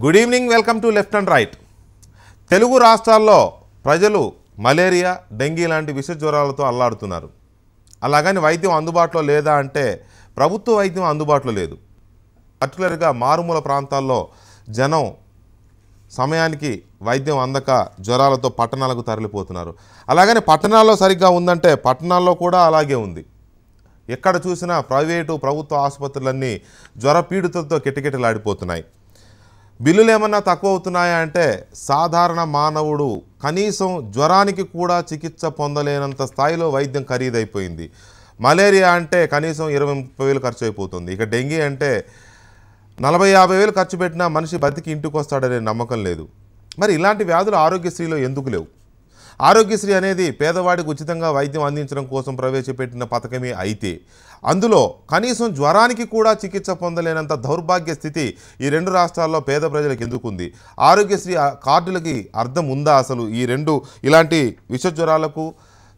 Good evening, welcome to left and right. Telugu రాష్ట్రాల్లో ప్రజలు malaria, dengue లాంటి విష జ్వరాలతో అల్లాడుతున్నారు. అలాగని వైద్యం అందుబాటులో లేదా అంటే ప్రభుత్వ వైద్యం అందుబాటులో లేదు. పర్టికులర్గా మారుమూల ప్రాంతాల్లో జనం సమయానికి వైద్యం అందక జ్వరాలతో పట్టణాలకు తరలిపోతున్నారు. అలాగని పట్టణాల్లో సరిగ్గా ఉందంటే పట్టణాల్లో కూడా అలాగే ఉంది. ఎక్కడ చూసినా ప్రైవేటు ప్రభుత్వ ఆసుపత్రులన్నీ జ్వర పీడితులతో కిటకిటలాడిపోతున్నాయి. బిల్లులు ఏమన్నా తక్కువ అవుతున్నాయా అంటే సాధారణ మానవుడు కనీసం జ్వరానికి కూడా చికిత్స పొందలేనంత స్థాయిలో వైద్యం ఖరీదైపోయింది. మలేరియా అంటే కనీసం 20-30 వేలు ఖర్చు అయిపోతుంది. ఇక డెంగీ అంటే 40-50 వేలు ఖర్చు పెట్టినా మనిషి బతికి ఇంటికి వస్తాడనే నమ్మకం లేదు. మరి ఇలాంటి వ్యాధులు ఆరోగ్యశ్రీలో ఎందుకు లేవు? ఆరోగ్యశ్రీ అనేది పేదవాడికి ఉచితంగా వైద్యం అందించడం కోసం ప్రవేశపెట్టిన పథకమే అయితే అందులో కనీసం జ్వరానికి కూడా చికిత్స పొందలేనంత దౌర్భాగ్య స్థితి ఈ రెండు రాష్ట్రాల్లో పేద ప్రజలకు ఎందుకుంది? ఆరోగ్యశ్రీ కార్డులకి అర్థం ఉందా అసలు? ఈ రెండు ఇలాంటి విష జ్వరాలకు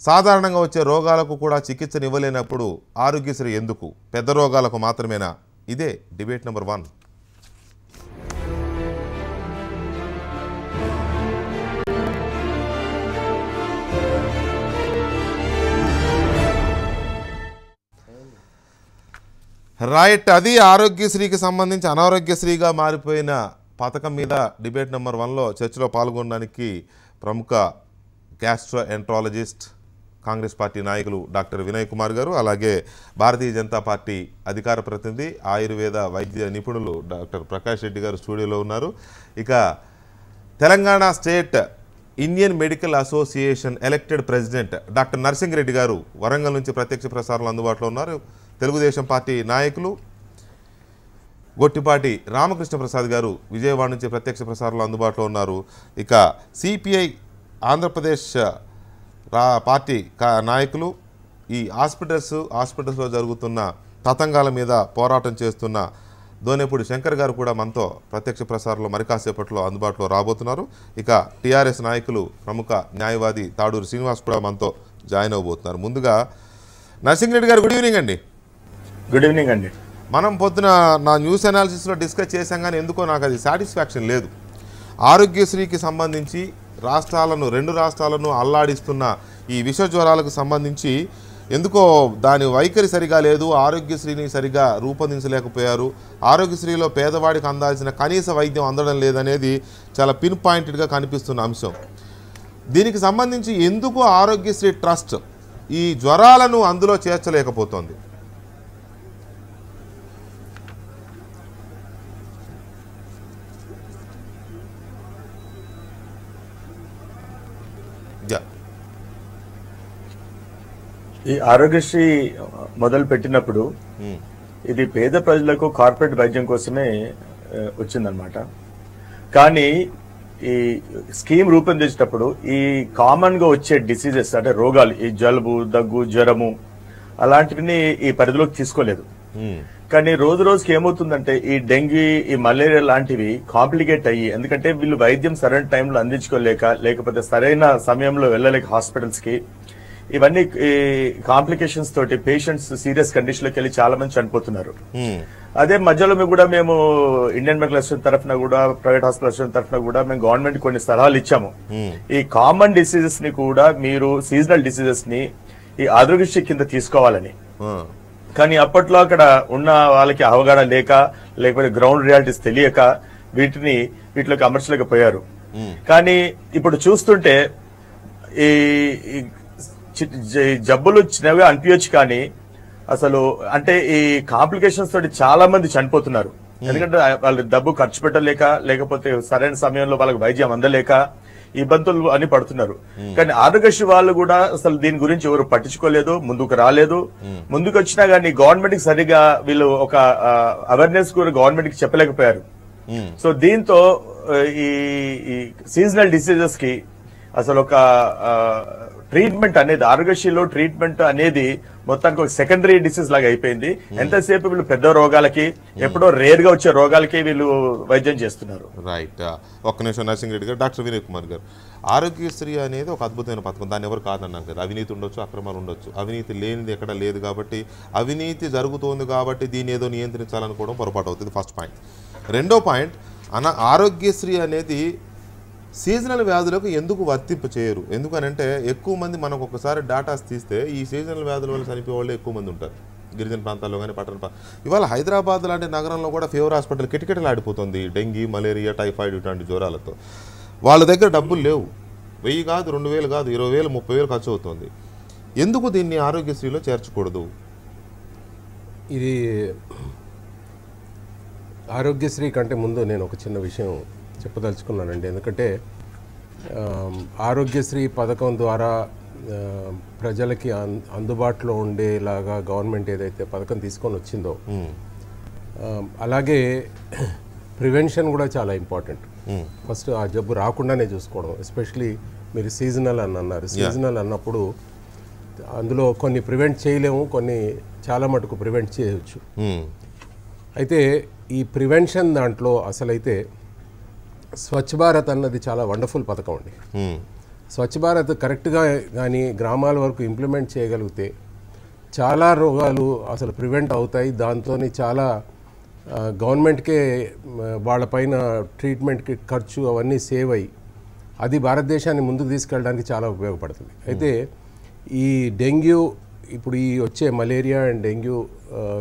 సాధారణంగా వచ్చే రోగాలకు కూడా చికిత్సనివ్వలేనప్పుడు ఆరోగ్యశ్రీ ఎందుకు? పెద్ద రోగాలకు మాత్రమేనా? ఇదే డిబేట్ నెంబర్ 1. రైట్, అది ఆరోగ్యశ్రీకి సంబంధించి అనారోగ్యశ్రీగా మారిపోయిన పథకం మీద డిబేట్ నెంబర్ 1లో చర్చలో పాల్గొనడానికి ప్రముఖ గ్యాస్ట్రోఎంట్రాలజిస్ట్ కాంగ్రెస్ పార్టీ నాయకులు డాక్టర్ వినయ్ కుమార్ గారు, అలాగే భారతీయ జనతా పార్టీ అధికార ప్రతినిధి ఆయుర్వేద వైద్య నిపుణులు డాక్టర్ ప్రకాష్ రెడ్డి గారు స్టూడియోలో ఉన్నారు. ఇక Telangana state Indian medical association elected president doctor nursing Reddy గారు వరంగల్ నుంచి ప్రత్యక్ష ప్రసారంలో అందుబాటులో ఉన్నారు. తెలుగుదేశం పార్టీ నాయకులు గొట్టిపాటి రామకృష్ణ ప్రసాద్ గారు విజయవాడ నుంచి ప్రత్యక్ష ప్రసారంలో అందుబాటులో ఉన్నారు. ఇక సిపిఐ ఆంధ్రప్రదేశ్ పార్టీ నాయకులు ఈ హాస్పిటల్స్లో జరుగుతున్న తతంగాల మీద పోరాటం చేస్తున్న దోనేపూడి శంకర్ గారు కూడా మనతో ప్రత్యక్ష ప్రసారంలో మరి కాసేపట్లో అందుబాటులో రాబోతున్నారు. ఇక టీఆర్ఎస్ నాయకులు ప్రముఖ న్యాయవాది తాడూరు శ్రీనివాస్ కూడా మనతో జాయిన్ అవబోతున్నారు. ముందుగా నర్సింగ్ రెడ్డి గారు గుడ్ ఈవినింగ్ అండి. గుడ్ ఈవినింగ్ అండి. మనం పొద్దున నా న్యూస్ అనాలిసిస్లో డిస్కస్ చేశాం, కానీ ఎందుకో నాకు అది సాటిస్ఫాక్షన్ లేదు. ఆరోగ్యశ్రీకి సంబంధించి రెండు రాష్ట్రాలను అల్లాడిస్తున్న ఈ విష జ్వరాలకు సంబంధించి ఎందుకో దాని వైఖరి సరిగా లేదు. ఆరోగ్యశ్రీని సరిగా రూపొందించలేకపోయారు. ఆరోగ్యశ్రీలో పేదవాడికి అందాల్సిన కనీస వైద్యం అందడం లేదనేది చాలా పిన్ పాయింటెడ్గా కనిపిస్తున్న అంశం. దీనికి సంబంధించి ఎందుకు ఆరోగ్యశ్రీ ట్రస్ట్ ఈ జ్వరాలను అందులో చేర్చలేకపోతుంది? ఈ ఆరోగ్యశ్రీ మొదలు పెట్టినప్పుడు ఇది పేద ప్రజలకు కార్పొరేట్ వైద్యం కోసమే వచ్చిందనమాట. కానీ ఈ స్కీమ్ రూపొందించేటప్పుడు ఈ కామన్ గా వచ్చే డిసీజెస్ అంటే రోగాలు, ఈ జలుబు, దగ్గు, జ్వరము అలాంటివి ఈ పరిధిలోకి తీసుకోలేదు. కానీ రోజు రోజుకి ఏమవుతుందంటే ఈ డెంగ్యూ, ఈ మలేరియా లాంటివి కాంప్లికేట్ అయ్యి, ఎందుకంటే వీళ్ళు వైద్యం సరైన టైంలో అందించుకోలేక, లేకపోతే సరైన సమయంలో వెళ్ళలేక హాస్పిటల్స్ కి, ఇవన్నీ కాంప్లికేషన్స్ తోటి పేషెంట్స్ సీరియస్ కండిషన్ లోకి వెళ్ళి చాలా మంది చనిపోతున్నారు. అదే మధ్యలో మేము ఇండియన్ మెడికల్ అసోసియేషన్ తరఫున కూడా, ప్రైవేట్ హాస్పిటల్ అసోసియేషన్ తరఫున కూడా మేము గవర్నమెంట్ కొన్ని సలహాలు ఇచ్చాము. ఈ కామన్ డిసీజెస్ ని కూడా మీరు సీజనల్ డిసీజెస్ ని ఈ ఆరోగ్యశ్రీ కింద తీసుకోవాలని. కానీ అప్పట్లో అక్కడ ఉన్న వాళ్ళకి అవగాహన లేక, లేకపోతే గ్రౌండ్ రియాలిటీస్ తెలియక వీటిలోకి అమర్చలేకపోయారు. కానీ ఇప్పుడు చూస్తుంటే ఈ జబ్బులు చిన్నగా అనిపించచ్చు, కానీ అసలు అంటే ఈ కాంప్లికేషన్స్ తోటి చాలా మంది చనిపోతున్నారు. ఎందుకంటే వాళ్ళు డబ్బు ఖర్చు పెట్టలేక, లేకపోతే సరైన సమయంలో వాళ్ళకి వైద్యం అందలేక ఇబ్బందులు అని పడుతున్నారు. కానీ ఆరోగ్యశ్రీ వాళ్ళు కూడా అసలు దీని గురించి ఎవరు పట్టించుకోలేదు, ముందుకు రాలేదు. ముందుకు వచ్చినా కానీ గవర్నమెంట్ కి సరిగా వీళ్ళు ఒక అవేర్నెస్ కూడా గవర్నమెంట్ కి చెప్పలేకపోయారు. సో దీంతో ఈ సీజనల్ డిసీజెస్ కి అసలు ఒక ట్రీట్మెంట్ అనేది, ఆరోగ్యశ్రీలో ట్రీట్మెంట్ అనేది మొత్తానికి ఒక సెకండరీ డిసీజ్ లాగా అయిపోయింది. ఎంతసేపు వీళ్ళు పెద్ద రోగాలకి, ఎప్పుడో రేర్ గా వచ్చే రోగాలకి వీళ్ళు వైద్యం చేస్తున్నారు. రైట్, ఒక్క నిమిషం నర్సింగ్ రెడ్డి గారు. డాక్టర్ వినయ్ కుమార్ గారు, ఆరోగ్యశ్రీ అనేది ఒక అద్భుతమైన పథకం, దాన్ని ఎవరు కాదన్నాం కదా. అవినీతి ఉండొచ్చు, అక్రమాలు ఉండొచ్చు, అవినీతి లేనిది ఎక్కడ లేదు కాబట్టి, అవినీతి జరుగుతోంది కాబట్టి దీన్ని ఏదో నియంత్రించాలనుకోవడం పొరపాటు అవుతుంది. First point. రెండో పాయింట్, ఆరోగ్యశ్రీ అనేది సీజనల్ వ్యాధులకు ఎందుకు వర్తింప చేయరు? ఎందుకనంటే ఎక్కువ మంది మనకు ఒకసారి డాటాస్ తీస్తే ఈ సీజనల్ వ్యాధుల వల్ల చనిపోయే వాళ్ళు ఎక్కువ మంది ఉంటారు గిరిజన ప్రాంతాల్లో కానీ పట్టణ ఇవాళ హైదరాబాద్ లాంటి నగరంలో కూడా ఫీవర్ హాస్పిటల్ కిటకిటలాడిపోతుంది డెంగీ మలేరియా టైఫాయిడ్ ఇట్లాంటి జ్వరాలతో. వాళ్ళ దగ్గర డబ్బులు లేవు, 1000 కాదు 2000 కాదు 20,000 30,000 ఖర్చు అవుతుంది. ఎందుకు దీన్ని ఆరోగ్యశ్రీలో చేర్చకూడదు? ఇది ఆరోగ్యశ్రీ కంటే ముందు నేను ఒక చిన్న విషయం చెప్పదలుచుకున్నానండి. ఎందుకంటే ఆరోగ్యశ్రీ పథకం ద్వారా ప్రజలకి అందుబాటులో ఉండేలాగా గవర్నమెంట్ ఏదైతే పథకం తీసుకొని వచ్చిందో అలాగే ప్రివెన్షన్ కూడా చాలా ఇంపార్టెంట్. ఫస్ట్ ఆ జబ్బు రాకుండానే చూసుకోవడం. ఎస్పెషలీ మీరు సీజనల్ అని అన్నారు. సీజనల్ అన్నప్పుడు అందులో కొన్ని ప్రివెంట్ చేయలేము, కొన్ని చాలా మటుకు ప్రివెంట్ చేయవచ్చు. అయితే ఈ ప్రివెన్షన్ దాంట్లో అసలైతే స్వచ్ఛ భారత్ అన్నది చాలా వండర్ఫుల్ పథకం అండి. స్వచ్ఛ భారత్ కరెక్ట్గా కానీ గ్రామాల వరకు ఇంప్లిమెంట్ చేయగలిగితే చాలా రోగాలు అసలు ప్రివెంట్ అవుతాయి. దాంతో చాలా గవర్నమెంట్కే వాళ్ళపైన ట్రీట్మెంట్కి ఖర్చు అవన్నీ సేవ్ అయ్యి అది భారతదేశాన్ని ముందుకు తీసుకెళ్ళడానికి చాలా ఉపయోగపడుతుంది. అయితే ఈ డెంగ్యూ ఇప్పుడు ఈ వచ్చే మలేరియా అండ్ డెంగ్యూ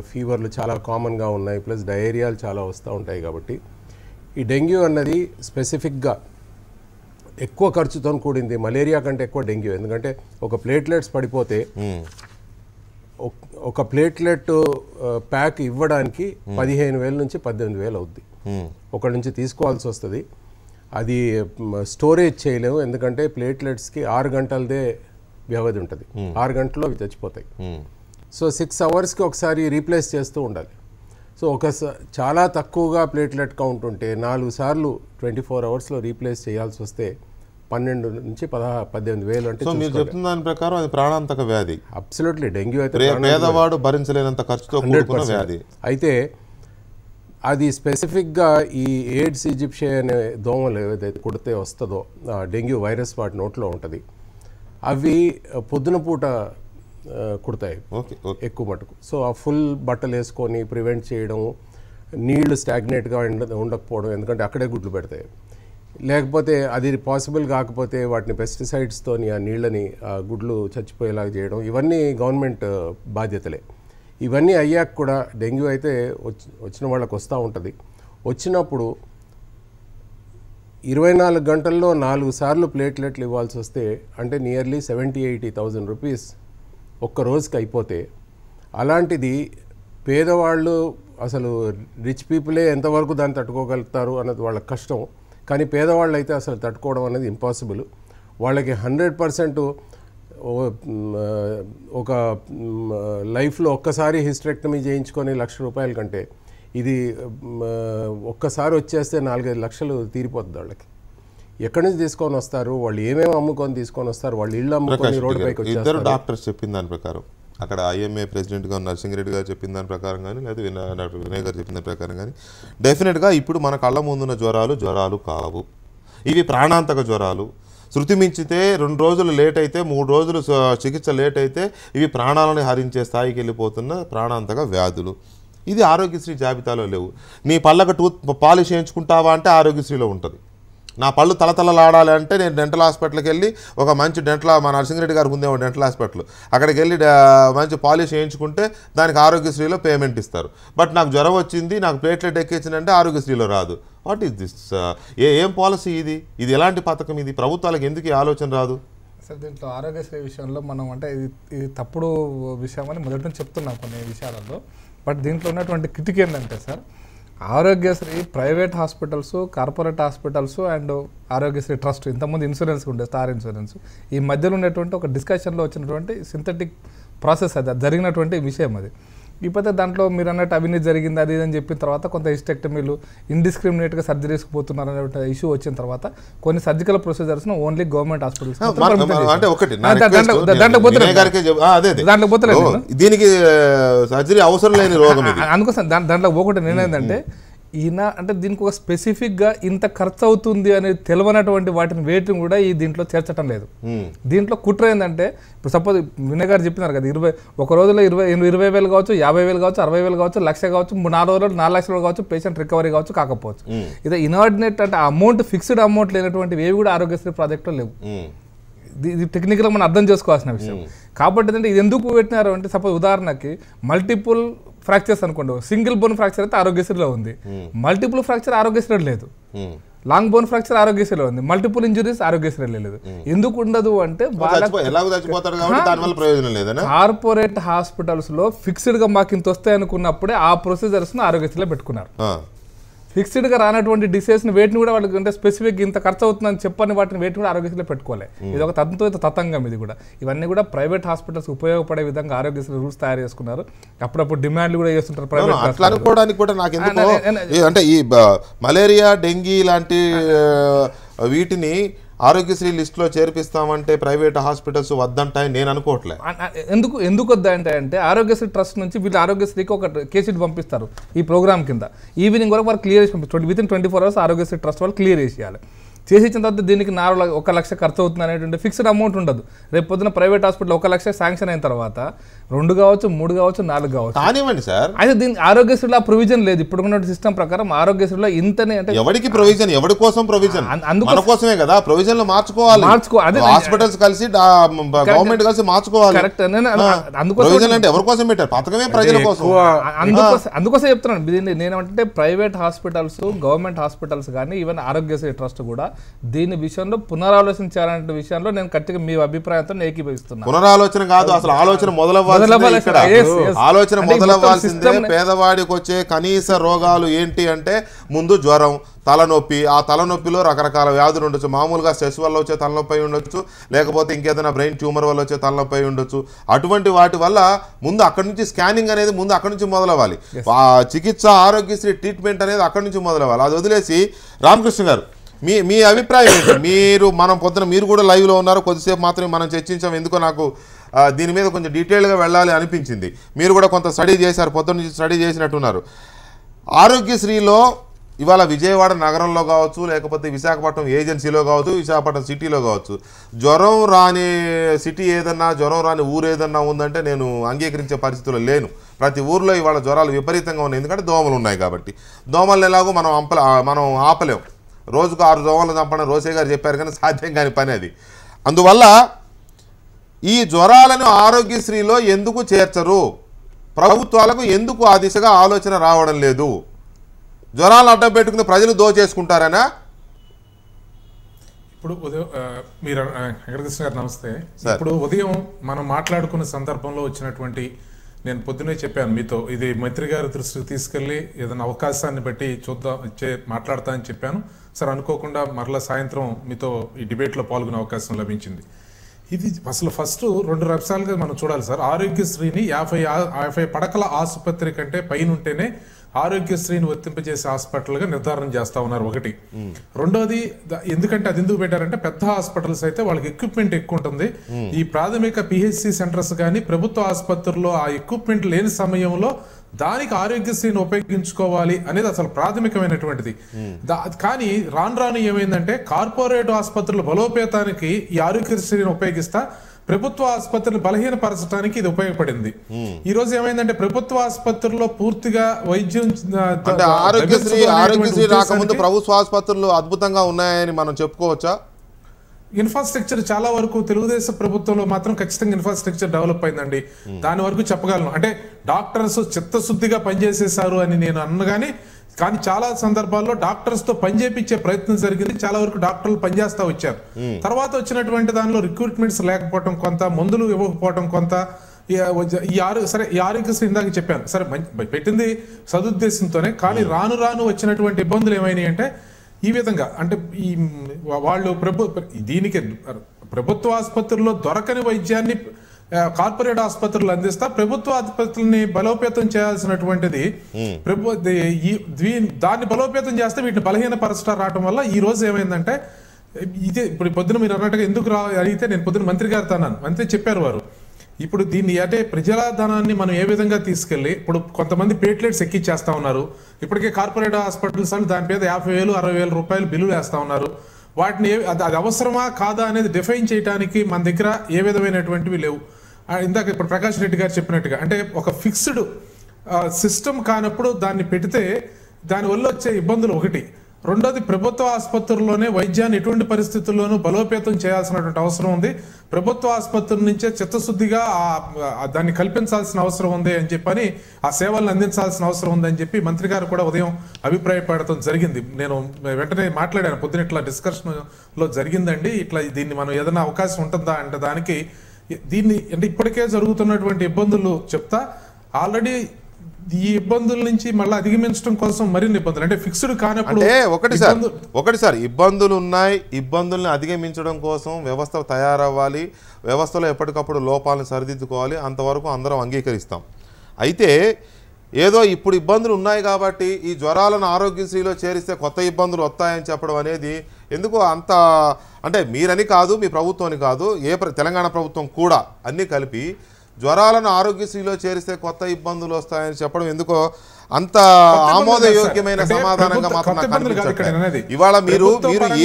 ఫీవర్లు చాలా కామన్గా ఉన్నాయి, ప్లస్ డయేరియాలు చాలా వస్తూ ఉంటాయి. కాబట్టి ఈ డెంగ్యూ అన్నది స్పెసిఫిక్గా ఎక్కువ ఖర్చుతో కూడింది, మలేరియా కంటే ఎక్కువ డెంగ్యూ. ఎందుకంటే ఒక ప్లేట్లెట్స్ పడిపోతే ఒక ప్లేట్లెట్ ప్యాక్ ఇవ్వడానికి 15,000 నుంచి 18,000 అవుద్ది. ఒకటి నుంచి తీసుకోవాల్సి వస్తుంది. అది స్టోరేజ్ చేయలేము, ఎందుకంటే ప్లేట్లెట్స్కి 6 గంటలదే వ్యవధి ఉంటుంది. 6 గంటల్లో అవి చచ్చిపోతాయి. సో 6 అవర్స్కి ఒకసారి రీప్లేస్ చేస్తూ ఉండాలి. సో చాలా తక్కువగా ప్లేట్లెట్ కౌంట్ ఉంటే 4 సార్లు 24 అవర్స్లో రీప్లేస్ చేయాల్సి వస్తే 12 నుంచి 18,000 అంటే మీరు చెప్తున్న దాని ప్రకారం అది ప్రాణాంతక వ్యాధి. అబ్సల్యూట్లీ డెంగ్యూ అయితే పేదవాడు భరించలేనంత ఖర్చుతో కూడుకున్న వ్యాధి. అయితే అది స్పెసిఫిక్గా ఈ ఎయిడ్స్ ఈజిప్షియా అనే దోమలు ఏదైతే కుడితే వస్తుందో డెంగ్యూ వైరస్ వాటి నోట్లో ఉంటుంది. అవి పొద్దున పూట కుడతాయి ఎక్కువ మటుకు. సో ఆ ఫుల్ బట్టలు వేసుకొని ప్రివెంట్ చేయడం, నీళ్లు స్టాగ్నేట్గా ఉండకపోవడం, ఎందుకంటే అక్కడే గుడ్లు పెడతాయి. లేకపోతే అది పాసిబుల్ కాకపోతే వాటిని పెస్టిసైడ్స్తోని ఆ నీళ్ళని ఆ గుడ్లు చచ్చిపోయేలాగా చేయడం, ఇవన్నీ గవర్నమెంట్ బాధ్యతలే. ఇవన్నీ అయ్యాక కూడా డెంగ్యూ అయితే వచ్చిన వాళ్ళకి వస్తూ ఉంటుంది. వచ్చినప్పుడు 24 గంటల్లో 4 సార్లు ప్లేట్లెట్లు ఇవ్వాల్సి వస్తే అంటే నియర్లీ 70,000-80,000 రూపీస్ ఒక్క రోజుకి అయిపోతే, అలాంటిది పేదవాళ్ళు అసలు రిచ్ పీపులే ఎంతవరకు దాన్ని తట్టుకోగలుగుతారు అన్నది వాళ్ళకి కష్టం. కానీ పేదవాళ్ళు అయితే అసలు తట్టుకోవడం అనేది ఇంపాసిబుల్. వాళ్ళకి 100% ఒక లైఫ్లో ఒక్కసారి హిస్టరెక్టమీ చేయించుకొని ₹1,00,000 కంటే ఇది ఒక్కసారి వచ్చేస్తే 4-5 లక్షలు తీరిపోతుంది వాళ్ళకి. ఎక్కడి నుంచి తీసుకొని వస్తారు, వాళ్ళు ఏమేమి అమ్ముకొని తీసుకొని వస్తారు, వాళ్ళు ఇళ్ళు అమ్ముకొని రోడ్డు పైకి వచ్చారు. ఇద్దరు డాక్టర్స్ చెప్పిన దాని ప్రకారం, అక్కడ ఐఎంఏ ప్రెసిడెంట్గా నరసింహారెడ్డి గారు చెప్పిన దాని ప్రకారం కానీ, లేదా డాక్టర్ వినయ్ గారు చెప్పిన దాని ప్రకారం కానీ, డెఫినెట్గా ఇప్పుడు మన కళ్ళ ముందున్న జ్వరాలు కావు. ఇవి ప్రాణాంతక జ్వరాలు. శృతి మించితే 2 రోజులు లేట్ అయితే, 3 రోజులు చికిత్స లేట్ అయితే ఇవి ప్రాణాలను హరించే స్థాయికి వెళ్ళిపోతున్న ప్రాణాంతక వ్యాధులు. ఇది ఆరోగ్యశ్రీ జాబితాలో లేవు. నీ పళ్ళకు పాలిష్ చేయించుకుంటావా అంటే ఆరోగ్యశ్రీలో ఉంటుంది. నా పళ్ళు తలతలలాడాలి అంటే నేను డెంటల్ హాస్పిటల్కి వెళ్ళి ఒక మంచి మా నరసింహారెడ్డి గారికి ఉందేమో డెంటల్ హాస్పిటల్, అక్కడికి వెళ్ళి మంచి పాలిష్ చేయించుకుంటే దానికి ఆరోగ్యశ్రీలో పేమెంట్ ఇస్తారు. బట్ నాకు జ్వరం వచ్చింది, నాకు ప్లేట్లెట్ ఎక్కించిందంటే ఆరోగ్యశ్రీలో రాదు. What is this? ఏం పాలసీ ఇది? ఇది ఎలాంటి పథకం? ఇది ప్రభుత్వాలకు ఎందుకు ఈ ఆలోచన రాదు? సార్ దీంట్లో ఆరోగ్యశ్రీ విషయంలో మనం అంటే ఇది తప్పుడు విషయం అని మొదటి నుంచి చెప్తున్నాం కొన్ని విషయాలలో. బట్ దీంట్లో ఉన్నటువంటి కిటికీ ఏంటంటే sir, Aarogyasri private hospitals, corporate hospitals and Aarogyasri trust, ఇంతకుముందు ఇన్సూరెన్స్ ఉండే స్టార్ ఇన్సూరెన్స్, ఈ మధ్యలో ఉన్నటువంటి ఒక డిస్కషన్లో వచ్చినటువంటి సింథటిక్ ప్రాసెస్ అది జరిగినటువంటి విషయం. అది ఇకపోతే దాంట్లో మీరు అన్నట్టు అవినీతి జరిగింది అది అని చెప్పిన తర్వాత కొంత హిస్టెక్టమీలు ఇండిస్క్రిమినేట్గా సర్జరీస్కి పోతున్నారు అనే ఇష్యూ వచ్చిన తర్వాత కొన్ని సర్జికల్ ప్రొసీజర్స్ను ఓన్లీ గవర్నమెంట్ హాస్పిటల్స్ దాంట్లో పోతలేదు. దీనికి సర్జరీ అవసరం లేని రోగం. అందుకోసం దాంట్లో ఒకటి నేనేంటంటే ఈయన అంటే దీనికి ఒక స్పెసిఫిక్గా ఇంత ఖర్చు అవుతుంది అనేది తెలియనటువంటి వాటిని వేటిని కూడా ఈ దీంట్లో చేర్చడం లేదు. దీంట్లో కుట్ర ఏంటంటే ఇప్పుడు సపోజ్ వినయ్ గారు చెప్పినారు కదా, ఒక రోజులో 20,000 కావచ్చు, 50,000 కావచ్చు, 60,000 కావచ్చు, 1,00,000 కావచ్చు, 4 రోజులు 4 లక్షలు కావచ్చు, పేషెంట్ రికవరీ కావచ్చు, కాకపోవచ్చు. ఇది ఇనార్డినేట్ అంటే అమౌంట్ ఫిక్స్డ్ అమౌంట్ లేనటువంటివి ఏవి కూడా ఆరోగ్యశ్రీ ప్రాజెక్టులో లేవు. ఇది టెక్నికల్గా మనం అర్థం చేసుకోవాల్సిన విషయం. కాబట్టి ఏంటంటే ఇది ఎందుకు పెట్టినారు అంటే, సపోజ్ ఉదాహరణకి మల్టిపుల్ ఫ్రాక్చర్స్ అనుకోండి, సింగిల్ బోన్ ఫ్రాక్చర్ అయితే ఆరోగ్యశ్రీలో ఉంది, మల్టిపుల్ ఫ్రాక్చర్ ఆరోగ్యశ్రీలో లేదు, లాంగ్ బోన్ ఫ్రాక్చర్ ఆరోగ్యశ్రీలో ఉంది, మల్టిపుల్ ఇంజురీస్ ఆరోగ్యశ్రీలో లేదు. ఎందుకు ఉండదు అంటే కార్పొరేట్ హాస్పిటల్స్ లో ఫిక్స్డ్ గా మాకు ఇంత వస్తాయి అనుకున్నప్పుడే ఆ ప్రొసీజర్స్ ను ఆరోగ్యశ్రీలో పెట్టుకున్నారు. ఫిక్స్డ్ గా రానటువంటి డిసీజ్ ని వేటిని కూడా వాళ్ళకి అంటే స్పెసిఫిక్ ఇంత ఖర్చు అవుతుందని చెప్పని వాటిని వేటిని కూడా ఆరోగ్యశ్రీలో పెట్టుకోవాలి. ఇది ఒక తతంగం. ఇది కూడా ఇవన్నీ కూడా ప్రైవేట్ హాస్పిటల్స్ ఉపయోగపడే విధంగా ఆరోగ్యశ్రీ రూల్స్ తయారు చేసుకున్నారు. అప్పుడప్పుడు డిమాండ్లు కూడా చేస్తుంటారు ప్రైవేట్. అట్లా అనుకోవడానికి కూడా నాకు ఎందుకో అంటే ఈ మలేరియా, డెంగీ లాంటి వీటిని ఆరోగ్యశ్రీ లిస్టులో చేర్పిస్తామంటే ప్రైవేట్ హాస్పిటల్స్ వద్దంటాయని నేను అనుకోవట్లే. ఎందుకు వద్దంటే ఆరోగ్యశ్రీ ట్రస్ట్ నుంచి వీళ్ళు ఆరోగ్యశ్రీకి ఒక కేసీట్ పంపిస్తారు ఈ ప్రోగ్రామ్ కింద. ఈవినింగ్ వరకు వాళ్ళు క్లియర్ చేసి పంపిస్తారు. వితిన్ 24 hours ఆరోగ్యశ్రీ ట్రస్ట్ వాళ్ళు క్లియర్ చేసేయాలి. చేసి ఇచ్చిన తర్వాత దీనికి 1,00,000 ఖర్చు అవుతుంది అనేటువంటి ఫిక్స్డ్ అమౌంట్ ఉండదు. రేపు పొద్దున ప్రైవేట్ హాస్పిటల్ 1,00,000 శాంక్షన్ అయిన తర్వాత 2 కావచ్చు, 3 కావచ్చు, 4 కావచ్చు కానివ్వండి సార్. అయితే దీనికి ఆరోగ్యశ్రీలో ఆ ప్రొవిజన్ లేదు. ఇప్పుడు ఉన్న సిస్టమ్ ప్రకారం ఆరోగ్యశ్రీలో ఇంతనే అంటే ఎవరికి ప్రొవిజన్, ఎవరి కోసం ప్రొవిజన్, అందుకోసమే కదా ప్రొవిజన్ లో మార్చుకోవాలి. హాస్పిటల్స్ కలిసి గవర్నమెంట్ కలిసి మార్చుకోవాలి. కరెక్ట్. అందుకోసం అంటే ఎవరి కోసం పెట్టారు? పథకమే ప్రజల కోసం. అందుకోసం చెప్తున్నాను. నేనేమంటే ప్రైవేట్ హాస్పిటల్స్, గవర్నమెంట్ హాస్పిటల్స్ కానీ ఈవెన్ ఆరోగ్యశ్రీ ట్రస్ట్ కూడా దీని విషయంలో పునరాలోచించాలనే విషయంలో నేను గట్టిగా మీ అభిప్రాయంతో ఏకీభవిస్తున్నాను. పునరాలోచన కాదు, అసలు ఆలోచన మొదలవ్వాల్సిందే. పేదవాడికి వచ్చే కనీస రోగాలు ఏంటి అంటే ముందు జ్వరం, తలనొప్పి. ఆ తలనొప్పిలో రకరకాల వ్యాధులు ఉండొచ్చు. మామూలుగా స్ట్రెస్ వల్ల వచ్చే తలనొప్పి ఉండొచ్చు, లేకపోతే ఇంకేదైనా బ్రెయిన్ ట్యూమర్ వల్ల వచ్చే తలనొప్పి ఉండొచ్చు. అటువంటి వాటి వల్ల ముందు అక్కడి నుంచి స్కానింగ్ అనేది ముందు అక్కడి నుంచి మొదలవ్వాలి. చికిత్స, ఆరోగ్యశ్రీ ట్రీట్మెంట్ అనేది అక్కడి నుంచి మొదలవ్వాలి. అది వదిలేసి రామకృష్ణ గారు మీ అభిప్రాయం ఏంటి? మనం పొద్దున మీరు కూడా లైవ్లో ఉన్నారు, కొద్దిసేపు మాత్రమే మనం చర్చించాం. ఎందుకో నాకు దీని మీద కొంచెం డీటెయిల్గా వెళ్ళాలి అనిపించింది. మీరు కూడా కొంత స్టడీ చేశారు, పొద్దున్న నుంచి స్టడీ చేసినట్టున్నారు. ఆరోగ్యశ్రీలో ఇవాళ విజయవాడ నగరంలో కావచ్చు, లేకపోతే విశాఖపట్నం ఏజెన్సీలో కావచ్చు, విశాఖపట్నం సిటీలో కావచ్చు, జ్వరం రాని సిటీ ఏదన్నా, జ్వరం రాని ఊరు ఏదన్నా ఉందంటే నేను అంగీకరించే పరిస్థితుల్లో లేను. ప్రతి ఊర్లో ఇవాళ జ్వరాలు విపరీతంగా ఉన్నాయి. ఎందుకంటే దోమలు ఉన్నాయి కాబట్టి. దోమలు ఎలాగో మనం ఆపలేం. రోజుకు 6 దోమలు చంపడం రోసే గారు చెప్పారు, కానీ సాధ్యం కాని పని అది. అందువల్ల ఈ జ్వరాలను ఆరోగ్యశ్రీలో ఎందుకు చేర్చరు? ప్రభుత్వాలకు ఎందుకు ఆ దిశగా ఆలోచన రావడం లేదు? జ్వరాలు అడ్డం పెట్టుకుని ప్రజలు దోచేసుకుంటారనా? ఇప్పుడు ఉదయం మీరు వెంకటకృష్ణ గారు నమస్తే. ఇప్పుడు ఉదయం మనం మాట్లాడుకున్న సందర్భంలో వచ్చినటువంటి, నేను పొద్దునే చెప్పాను మీతో, ఇది మంత్రి గారి దృష్టికి తీసుకెళ్ళి ఏదైనా అవకాశాన్ని బట్టి చూద్దాం మాట్లాడతా అని చెప్పాను. సార్ అనుకోకుండా మరలా సాయంత్రం మీతో ఈ డిబేట్లో పాల్గొనే అవకాశం లభించింది. ఇది అసలు ఫస్ట్ 2 అంశాలుగా మనం చూడాలి సార్. ఆరోగ్యశ్రీని 50 పడకల ఆసుపత్రి కంటే పైన ఉంటేనే ఆరోగ్యశ్రీని వర్తింపజేసే హాస్పిటల్గా నిర్ధారణ చేస్తా ఉన్నారు. ఒకటి. రెండోది, ఎందుకంటే అది ఎందుకు పెట్టారంటే పెద్ద హాస్పిటల్స్ అయితే వాళ్ళకి ఎక్విప్మెంట్ ఎక్కువ ఉంటుంది. ఈ ప్రాథమిక పిహెచ్సి సెంటర్స్ కానీ ప్రభుత్వ ఆసుపత్రుల్లో ఆ ఎక్విప్మెంట్ లేని సమయంలో దానికి ఆరోగ్యశ్రీని ఉపయోగించుకోవాలి అనేది అసలు ప్రాథమికమైనటువంటిది. కానీ రాను ఏమైందంటే కార్పొరేట్ ఆసుపత్రుల బలోపేతానికి ఈ ఆరోగ్యశ్రీని ఉపయోగిస్తా ప్రభుత్వ ఆసుపత్రులు బలహీనపరచడానికి ఇది ఉపయోగపడింది. ఈ రోజు ఏమైందంటే ప్రభుత్వ ఆసుపత్రుల్లో పూర్తిగా వైద్యం ఆరోగ్యశ్రీ రాకముందు ప్రభుత్వ ఆసుపత్రులు అద్భుతంగా ఉన్నాయని మనం చెప్పుకోవచ్చా? ఇన్ఫ్రాస్ట్రక్చర్ చాలా వరకు తెలుగుదేశం ప్రభుత్వంలో మాత్రం ఖచ్చితంగా ఇన్ఫ్రాస్ట్రక్చర్ డెవలప్ అయిందండి. దాని వరకు చెప్పగలను. అంటే డాక్టర్స్ చిత్తశుద్ధిగా పనిచేసేసారు అని నేను అన్నగాని, కానీ చాలా సందర్భాల్లో డాక్టర్స్ తో పనిచేపించే ప్రయత్నం జరిగింది. చాలా వరకు డాక్టర్లు పనిచేస్తా వచ్చారు. తర్వాత వచ్చినటువంటి దానిలో రిక్రూట్మెంట్స్ లేకపోవడం కొంత, మందులు ఇవ్వకపోవడం కొంత, ఈ ఆరోగ్యశ్రీ ఇందాక చెప్పాను సరే పెట్టింది సదుద్దేశంతోనే. కానీ రాను వచ్చినటువంటి ఇబ్బందులు ఏమైనాయి అంటే ఈ విధంగా, అంటే ఈ వాళ్ళు దీనికి ప్రభుత్వ ఆసుపత్రుల్లో దొరకని వైద్యాన్ని కార్పొరేట్ ఆసుపత్రులు అందిస్తా ప్రభుత్వ ఆసుపత్రుల్ని బలోపేతం చేయాల్సినటువంటిది దాన్ని బలోపేతం చేస్తే వీటిని బలహీనపరచడం రావడం వల్ల ఈ రోజు ఏమైందంటే ఇదే ఇప్పుడు పొద్దున మీరు అన్నట్టుగా ఎందుకు అడిగితే నేను పొద్దున మంత్రి గారితో అన్నాను. మంత్రి చెప్పారు, వారు ఇప్పుడు దీన్ని అంటే ప్రజల ధనాన్ని మనం ఏ విధంగా తీసుకెళ్ళి ఇప్పుడు కొంతమంది ప్లేట్లెట్స్ ఎక్కిచ్చేస్తా ఉన్నారు. ఇప్పటికే కార్పొరేట్ హాస్పిటల్స్ అని దాని మీద 50,000 60,000 రూపాయలు బిల్లులు వేస్తా ఉన్నారు. వాటిని అది అవసరమా కాదా అనేది డిఫైన్ చేయడానికి మన దగ్గర ఏ విధమైనటువంటివి లేవు. ఇందాక ఇప్పుడు ప్రకాష్ రెడ్డి గారు చెప్పినట్టుగా అంటే ఒక ఫిక్స్డ్ సిస్టమ్ కానప్పుడు దాన్ని పెడితే దానివల్ల వచ్చే ఇబ్బందులు ఒకటి. రెండోది, ప్రభుత్వ ఆసుపత్రుల్లోనే వైద్యాన్ని ఎటువంటి పరిస్థితుల్లోనూ బలోపేతం చేయాల్సినటువంటి అవసరం ఉంది. ప్రభుత్వ ఆసుపత్రుల నుంచే చిత్తశుద్ధిగా దాన్ని కల్పించాల్సిన అవసరం ఉంది అని చెప్పని, ఆ సేవలను అందించాల్సిన అవసరం ఉంది అని చెప్పి మంత్రి గారు కూడా ఉదయం అభిప్రాయపడటం జరిగింది. నేను వెంటనే మాట్లాడాను, పొద్దున ఇట్లా డిస్కషన్లో జరిగిందండి, ఇట్లా దీన్ని మనం ఏదైనా అవకాశం ఉంటుందా అంటే దానికి దీన్ని అంటే ఇప్పటికే జరుగుతున్నటువంటి ఇబ్బందులు చెప్తా, ఆల్రెడీ ఈ ఇబ్బందుల నుంచి మళ్ళీ అధిగమించడం కోసం మరిన్ని ఇబ్బందులు అంటే ఫిక్స్డ్ కానప్పుడు ఒకటి సార్ ఇబ్బందులు ఉన్నాయి. ఇబ్బందుల్ని అధిగమించడం కోసం వ్యవస్థ తయారవ్వాలి, వ్యవస్థలో ఎప్పటికప్పుడు లోపాలను సరిదిద్దుకోవాలి, అంతవరకు అందరం అంగీకరిస్తాం. అయితే ఏదో ఇప్పుడు ఇబ్బందులు ఉన్నాయి కాబట్టి ఈ జ్వరాలను ఆరోగ్యశ్రీలో చేరిస్తే కొత్త ఇబ్బందులు వస్తాయని చెప్పడం అనేది ఎందుకు అంత అంటే మీరని కాదు, మీ ప్రభుత్వాన్ని కాదు, తెలంగాణ ప్రభుత్వం కూడా అన్నీ కలిపి జ్వరాలను ఆరోగ్యశ్రీలో చేరిస్తే కొత్త ఇబ్బందులు వస్తాయని చెప్పడం ఎందుకో అంత ఆమోదయోగ్యమైన సమాధానంగా మాత్రం నాకు అనిపించట్లేదు. ఇవాళ మీరు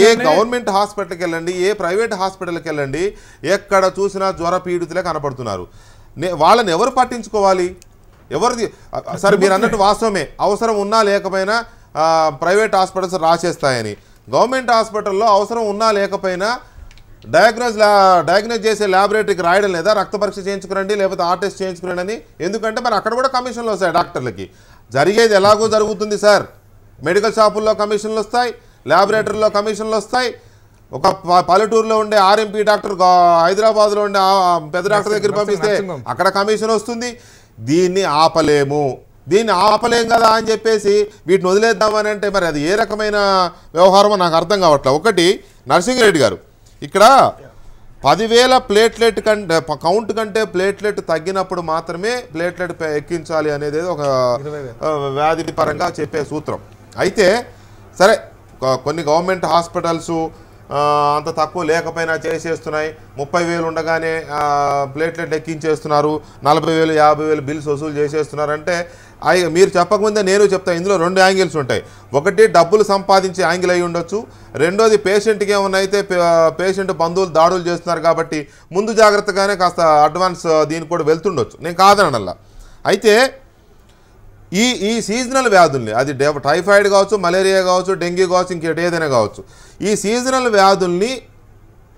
ఏ గవర్నమెంట్ హాస్పిటల్కి వెళ్ళండి, ఏ ప్రైవేట్ హాస్పిటల్కి వెళ్ళండి, ఎక్కడ చూసినా జ్వర పీడితులే కనపడుతున్నారు. వాళ్ళని ఎవరు పట్టించుకోవాలి? ఎవరిది? సరే మీరు అన్నట్టు వాస్తవమే, అవసరం ఉన్నా లేకపోయినా ప్రైవేట్ హాస్పిటల్స్ రాసేస్తాయని. గవర్నమెంట్ హాస్పిటల్లో అవసరం ఉన్నా లేకపోయినా డయాగ్నోజ్ చేసే ల్యాబొరేటరీకి రాయడం లేదా, రక్త పరీక్ష చేయించుకురండి లేకపోతే ఆ టెస్ట్ చేయించుకురండి అని. ఎందుకంటే మరి అక్కడ కూడా కమిషన్లు వస్తాయి డాక్టర్లకి. జరిగేది ఎలాగో జరుగుతుంది సార్. మెడికల్ షాపుల్లో కమిషన్లు వస్తాయి, ల్యాబొరేటరీలో కమిషన్లు వస్తాయి. ఒక పల్లెటూరులో ఉండే ఆర్ఎంపీ డాక్టర్ హైదరాబాద్లో ఉండే పెద్ద డాక్టర్ దగ్గర పంపిస్తే అక్కడ కమిషన్ వస్తుంది. దీన్ని ఆపలేం కదా అని చెప్పేసి వీటిని వదిలేద్దామని అంటే మరి అది ఏ రకమైన వ్యవహారమో నాకు అర్థం కావట్లేదు. ఒకటి, నరసింహారెడ్డి గారు ఇక్కడ 10,000 ప్లేట్లెట్ కౌంట్ కంటే ప్లేట్లెట్ తగ్గినప్పుడు మాత్రమే ప్లేట్లెట్ ఎక్కించాలి అనేది ఒక వ్యాధి పరంగా చెప్పే సూత్రం. అయితే సరే కొన్ని గవర్నమెంట్ హాస్పిటల్స్ అంత తక్కువ లేకపోయినా చేసేస్తున్నాయి. 30,000 ఉండగానే ప్లేట్లెట్ ఎక్కించేస్తున్నారు, 40,000 50,000 బిల్స్ వసూలు చేసేస్తున్నారు. అంటే మీరు చెప్పకముందే నేను చెప్తాను, ఇందులో 2 యాంగిల్స్ ఉంటాయి. ఒకటి డబ్బులు సంపాదించే యాంగిల్ అయి ఉండొచ్చు, రెండోది పేషెంట్కి ఏమన్నా అయితే పేషెంట్ బంధువులు దాడులు చేస్తున్నారు కాబట్టి ముందు జాగ్రత్తగానే కాస్త అడ్వాన్స్ దీనికి కూడా వెళ్తుండొచ్చు, నేను కాదనల్లా. అయితే ఈ సీజనల్ వ్యాధుల్ని, అది టైఫాయిడ్ కావచ్చు, మలేరియా కావచ్చు, డెంగ్యూ కావచ్చు, ఇంకేటి ఏదైనా కావచ్చు, ఈ సీజనల్ వ్యాధుల్ని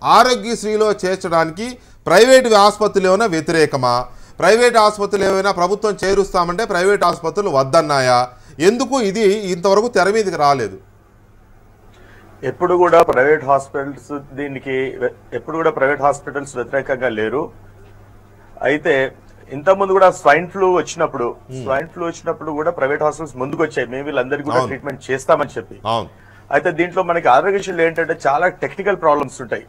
ఆరోగ్యశ్రీలో చేర్చడానికి ప్రైవేటు ఆసుపత్రులు ఏమైనా వ్యతిరేకమా? ప్రైవేట్ ఆసుపత్రులు ఏమైనా ప్రభుత్వం చేరుస్తామంటే ప్రైవేట్ ఆసుపత్రులు వద్దన్నాయా? ఎందుకు ఇది ఇంతవరకు తెర మీదకి రాలేదు? ఎప్పుడు కూడా ప్రైవేట్ హాస్పిటల్స్ వ్యతిరేకంగా లేరు. అయితే ఇంతకుముందు కూడా స్వైన్ ఫ్లూ వచ్చినప్పుడు కూడా ప్రైవేట్ హాస్పిటల్స్ ముందుకు వచ్చాయి, మేము వీళ్ళందరికీ కూడా ట్రీట్మెంట్ చేస్తామని చెప్పి. అయితే దీంట్లో మనకి ఆరోగ్యశ్రీలు ఏంటంటే చాలా టెక్నికల్ ప్రాబ్లమ్స్ ఉంటాయి.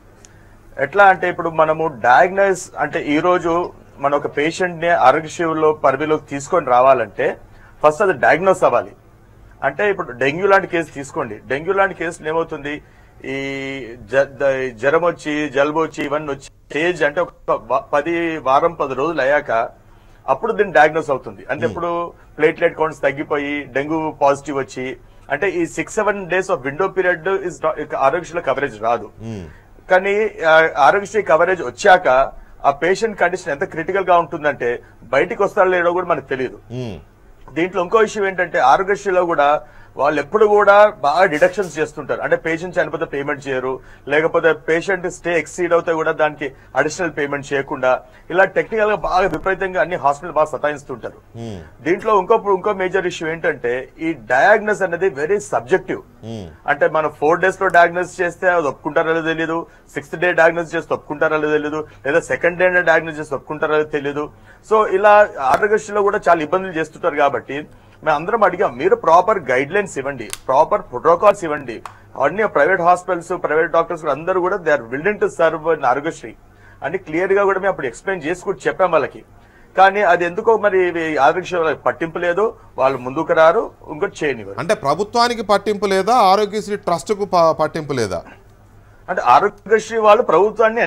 ఎట్లా అంటే ఇప్పుడు మనము డయాగ్నోస్ అంటే ఈ రోజు మన ఒక పేషెంట్ ని ఆరోగ్యశ్రీలో పరిధిలోకి తీసుకొని రావాలంటే ఫస్ట్ అది డయాగ్నోస్ అవ్వాలి. అంటే ఇప్పుడు డెంగ్యూ లాంటి కేసు తీసుకోండి, డెంగ్యూ లాంటి కేసులు ఏమవుతుంది, ఈ జ్వరం వచ్చి జలుబు వచ్చి ఇవన్నీ వచ్చి స్టేజ్ అంటే ఒక 10 రోజులు అయ్యాక అప్పుడు దీన్ని డయాగ్నోస్ అవుతుంది. అంటే ఇప్పుడు ప్లేట్లెట్ కౌంట్స్ తగ్గిపోయి డెంగ్యూ పాజిటివ్ వచ్చి అంటే ఈ 6-7 days ఆఫ్ విండో పీరియడ్ ఆరోగ్యశ్రీలో కవరేజ్ రాదు. కానీ ఆరోగ్యశ్రీ కవరేజ్ వచ్చాక ఆ పేషెంట్ కండిషన్ ఎంత క్రిటికల్ గా ఉంటుందంటే బయటికి వస్తారో లేడో కూడా మనకు తెలియదు. దీంట్లో ఇంకో విషయం ఏంటంటే ఆరోగ్యశ్రీలో కూడా వాళ్ళు ఎప్పుడు కూడా బాగా డిడక్షన్స్ చేస్తుంటారు. అంటే పేషెంట్ చనిపోతే పేమెంట్ చేయరు, లేకపోతే పేషెంట్ స్టే ఎక్సీడ్ అవుతే కూడా దానికి అడిషనల్ పేమెంట్ చేయకుండా ఇలా టెక్నికల్ గా బాగా విపరీతంగా అన్ని హాస్పిటల్ బాగా సతాయిస్తుంటారు. దీంట్లో ఇంకో మేజర్ ఇష్యూ ఏంటంటే ఈ డయాగ్నోస్ అనేది వెరీ సబ్జెక్టివ్. అంటే మనం 4 days లో డయాగ్నోస్ చేస్తే అది ఒప్పుకుంటారో తెలియదు, 6th day డయాగ్నోస్ చేస్తే ఒప్పుకుంటారో తెలియదు, లేదా 2nd day డయాగ్నోస్ చేస్తే ఒప్పుకుంటారో తెలియదు. సో ఇలా ఆరోగ్యశ్రీలో కూడా చాలా ఇబ్బందులు చేస్తుంటారు. కాబట్టి మేము అందరం అడిగాం, మీరు ప్రాపర్ గైడ్ లైన్స్ ఇవ్వండి, ప్రాపర్ ప్రోటోకాల్స్ ఇవ్వండి. అన్ని ప్రైవేట్ హాస్పిటల్స్ ప్రైవేట్ డాక్టర్స్ అందరూ కూడా they are willing to serve Aarogyasri అని క్లియర్ గా కూడా మేము అప్పుడు ఎక్స్ప్లెయిన్ చేసి కూడా చెప్పాం వాళ్ళకి. కానీ అది ఎందుకో మరి ఆరోగ్యశ్రీ పట్టింపు లేదు, వాళ్ళు ముందుకు రారు, ఇంకోటి చేయనివ్వరు. అంటే ప్రభుత్వానికి పట్టింపు లేదా, ఆరోగ్యశ్రీ ట్రస్ట్ కు పట్టింపు లేదా? అంటే ఆరోగ్యశ్రీ వాళ్ళు ప్రభుత్వాన్ని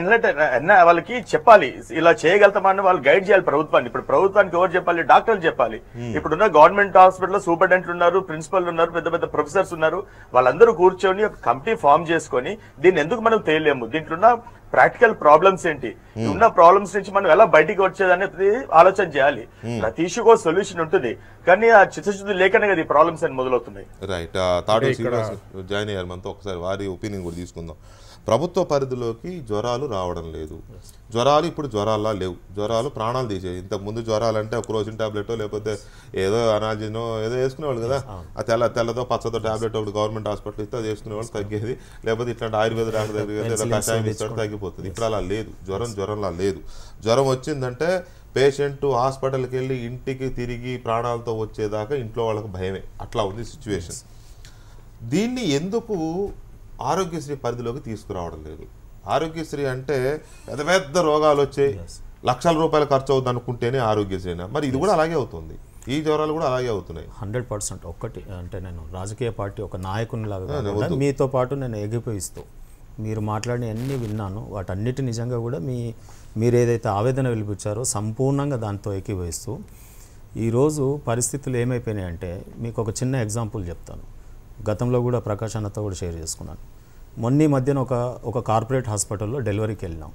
వాళ్ళకి చెప్పాలి, ఇలా చేయగలుగుతామని వాళ్ళు గైడ్ చేయాలి ప్రభుత్వాన్ని. ఇప్పుడు ప్రభుత్వానికి ఎవరు చెప్పాలి? డాక్టర్లు చెప్పాలి. ఇప్పుడున్న గవర్నమెంట్ హాస్పిటల్లో సూపరింటెండెంట్లు ఉన్నారు, ప్రిన్సిపల్ ఉన్నారు, పెద్ద పెద్ద ప్రొఫెసర్స్ ఉన్నారు. వాళ్ళందరూ కూర్చొని ఒక కమిటీ ఫామ్ చేసుకొని దీన్ని ఎందుకు మనం తేలేము, దీంట్లో ఉన్న ప్రాక్టికల్ ప్రాబ్లమ్స్ ఏంటి, ఉన్న ప్రాబ్లమ్స్ నుంచి మనం ఎలా బయటికి వచ్చేది అనేది ఆలోచన చేయాలి. ప్రతి ఇష్యూకో సొల్యూషన్ ఉంటుంది, కానీ ఆ చిత్తశుద్ధి లేకనే కదా ఈ ప్రాబ్లమ్స్ అని మొదలవుతున్నాయి. రైట్, జాయిన్ అయ్యారు మనతో. ఒకసారి వారి ఒపీనియన్ కూడా తీసుకుందాం. ప్రభుత్వ పరిధిలోకి జ్వరాలు రావడం లేదు, జ్వరాలు ఇప్పుడు జ్వరాల్లా లేవు, జ్వరాలు ప్రాణాలు తీసేది. ఇంతకుముందు జ్వరాలు అంటే ఒక క్రోసిన్ టాబ్లెటో లేకపోతే ఏదో అనాజినో ఏదో వేసుకునేవాళ్ళు కదా, ఆ తెల్లదో పచ్చదో టాబ్లెట్ ఒకటి గవర్నమెంట్ హాస్పిటల్ ఇస్తే అది వేసుకునేవాళ్ళు తగ్గేది, లేకపోతే ఇట్లాంటి ఆయుర్వేద డాక్టర్ దగ్గర ఏదో కషాయం ఇస్తాడు తగ్గిపోతుంది. ఇప్పుడు అలా లేదు, జ్వరంలా లేదు. జ్వరం వచ్చిందంటే పేషెంట్ హాస్పిటల్కి వెళ్ళి ఇంటికి తిరిగి ప్రాణాలతో వచ్చేదాకా ఇంట్లో వాళ్ళకి భయమే, అట్లా ఉంది సిచ్యువేషన్. దీన్ని ఎందుకు ఆరోగ్యశ్రీ పరిధిలోకి తీసుకురావడం లేదు? ఆరోగ్యశ్రీ అంటే పెద్ద పెద్ద రోగాలు వచ్చాయి, లక్షల రూపాయలు ఖర్చు అవుతుంది అనుకుంటేనే ఆరోగ్యశ్రీనా? మరి ఇది కూడా అలాగే అవుతుంది, ఈ జ్వరాలు కూడా అలాగే అవుతున్నాయి. 100% ఒక్కటి అంటే నేను రాజకీయ పార్టీ ఒక నాయకునిలాగా మీతో పాటు నేను ఎగిపోయిస్తూ మీరు మాట్లాడిన అన్నీ విన్నాను, వాటన్నిటి నిజంగా కూడా మీరు ఏదైతే ఆవేదన వెలిపించారో సంపూర్ణంగా దాంతో ఏకీభవిస్తూ ఈరోజు పరిస్థితులు ఏమైపోయినాయంటే మీకు ఒక చిన్న ఎగ్జాంపుల్ చెప్తాను. గతంలో కూడా ప్రకాష్ అన్నతో కూడా షేర్ చేసుకున్నాను. మొన్న మధ్యన ఒక కార్పొరేట్ హాస్పిటల్లో డెలివరీకి వెళ్ళినాం.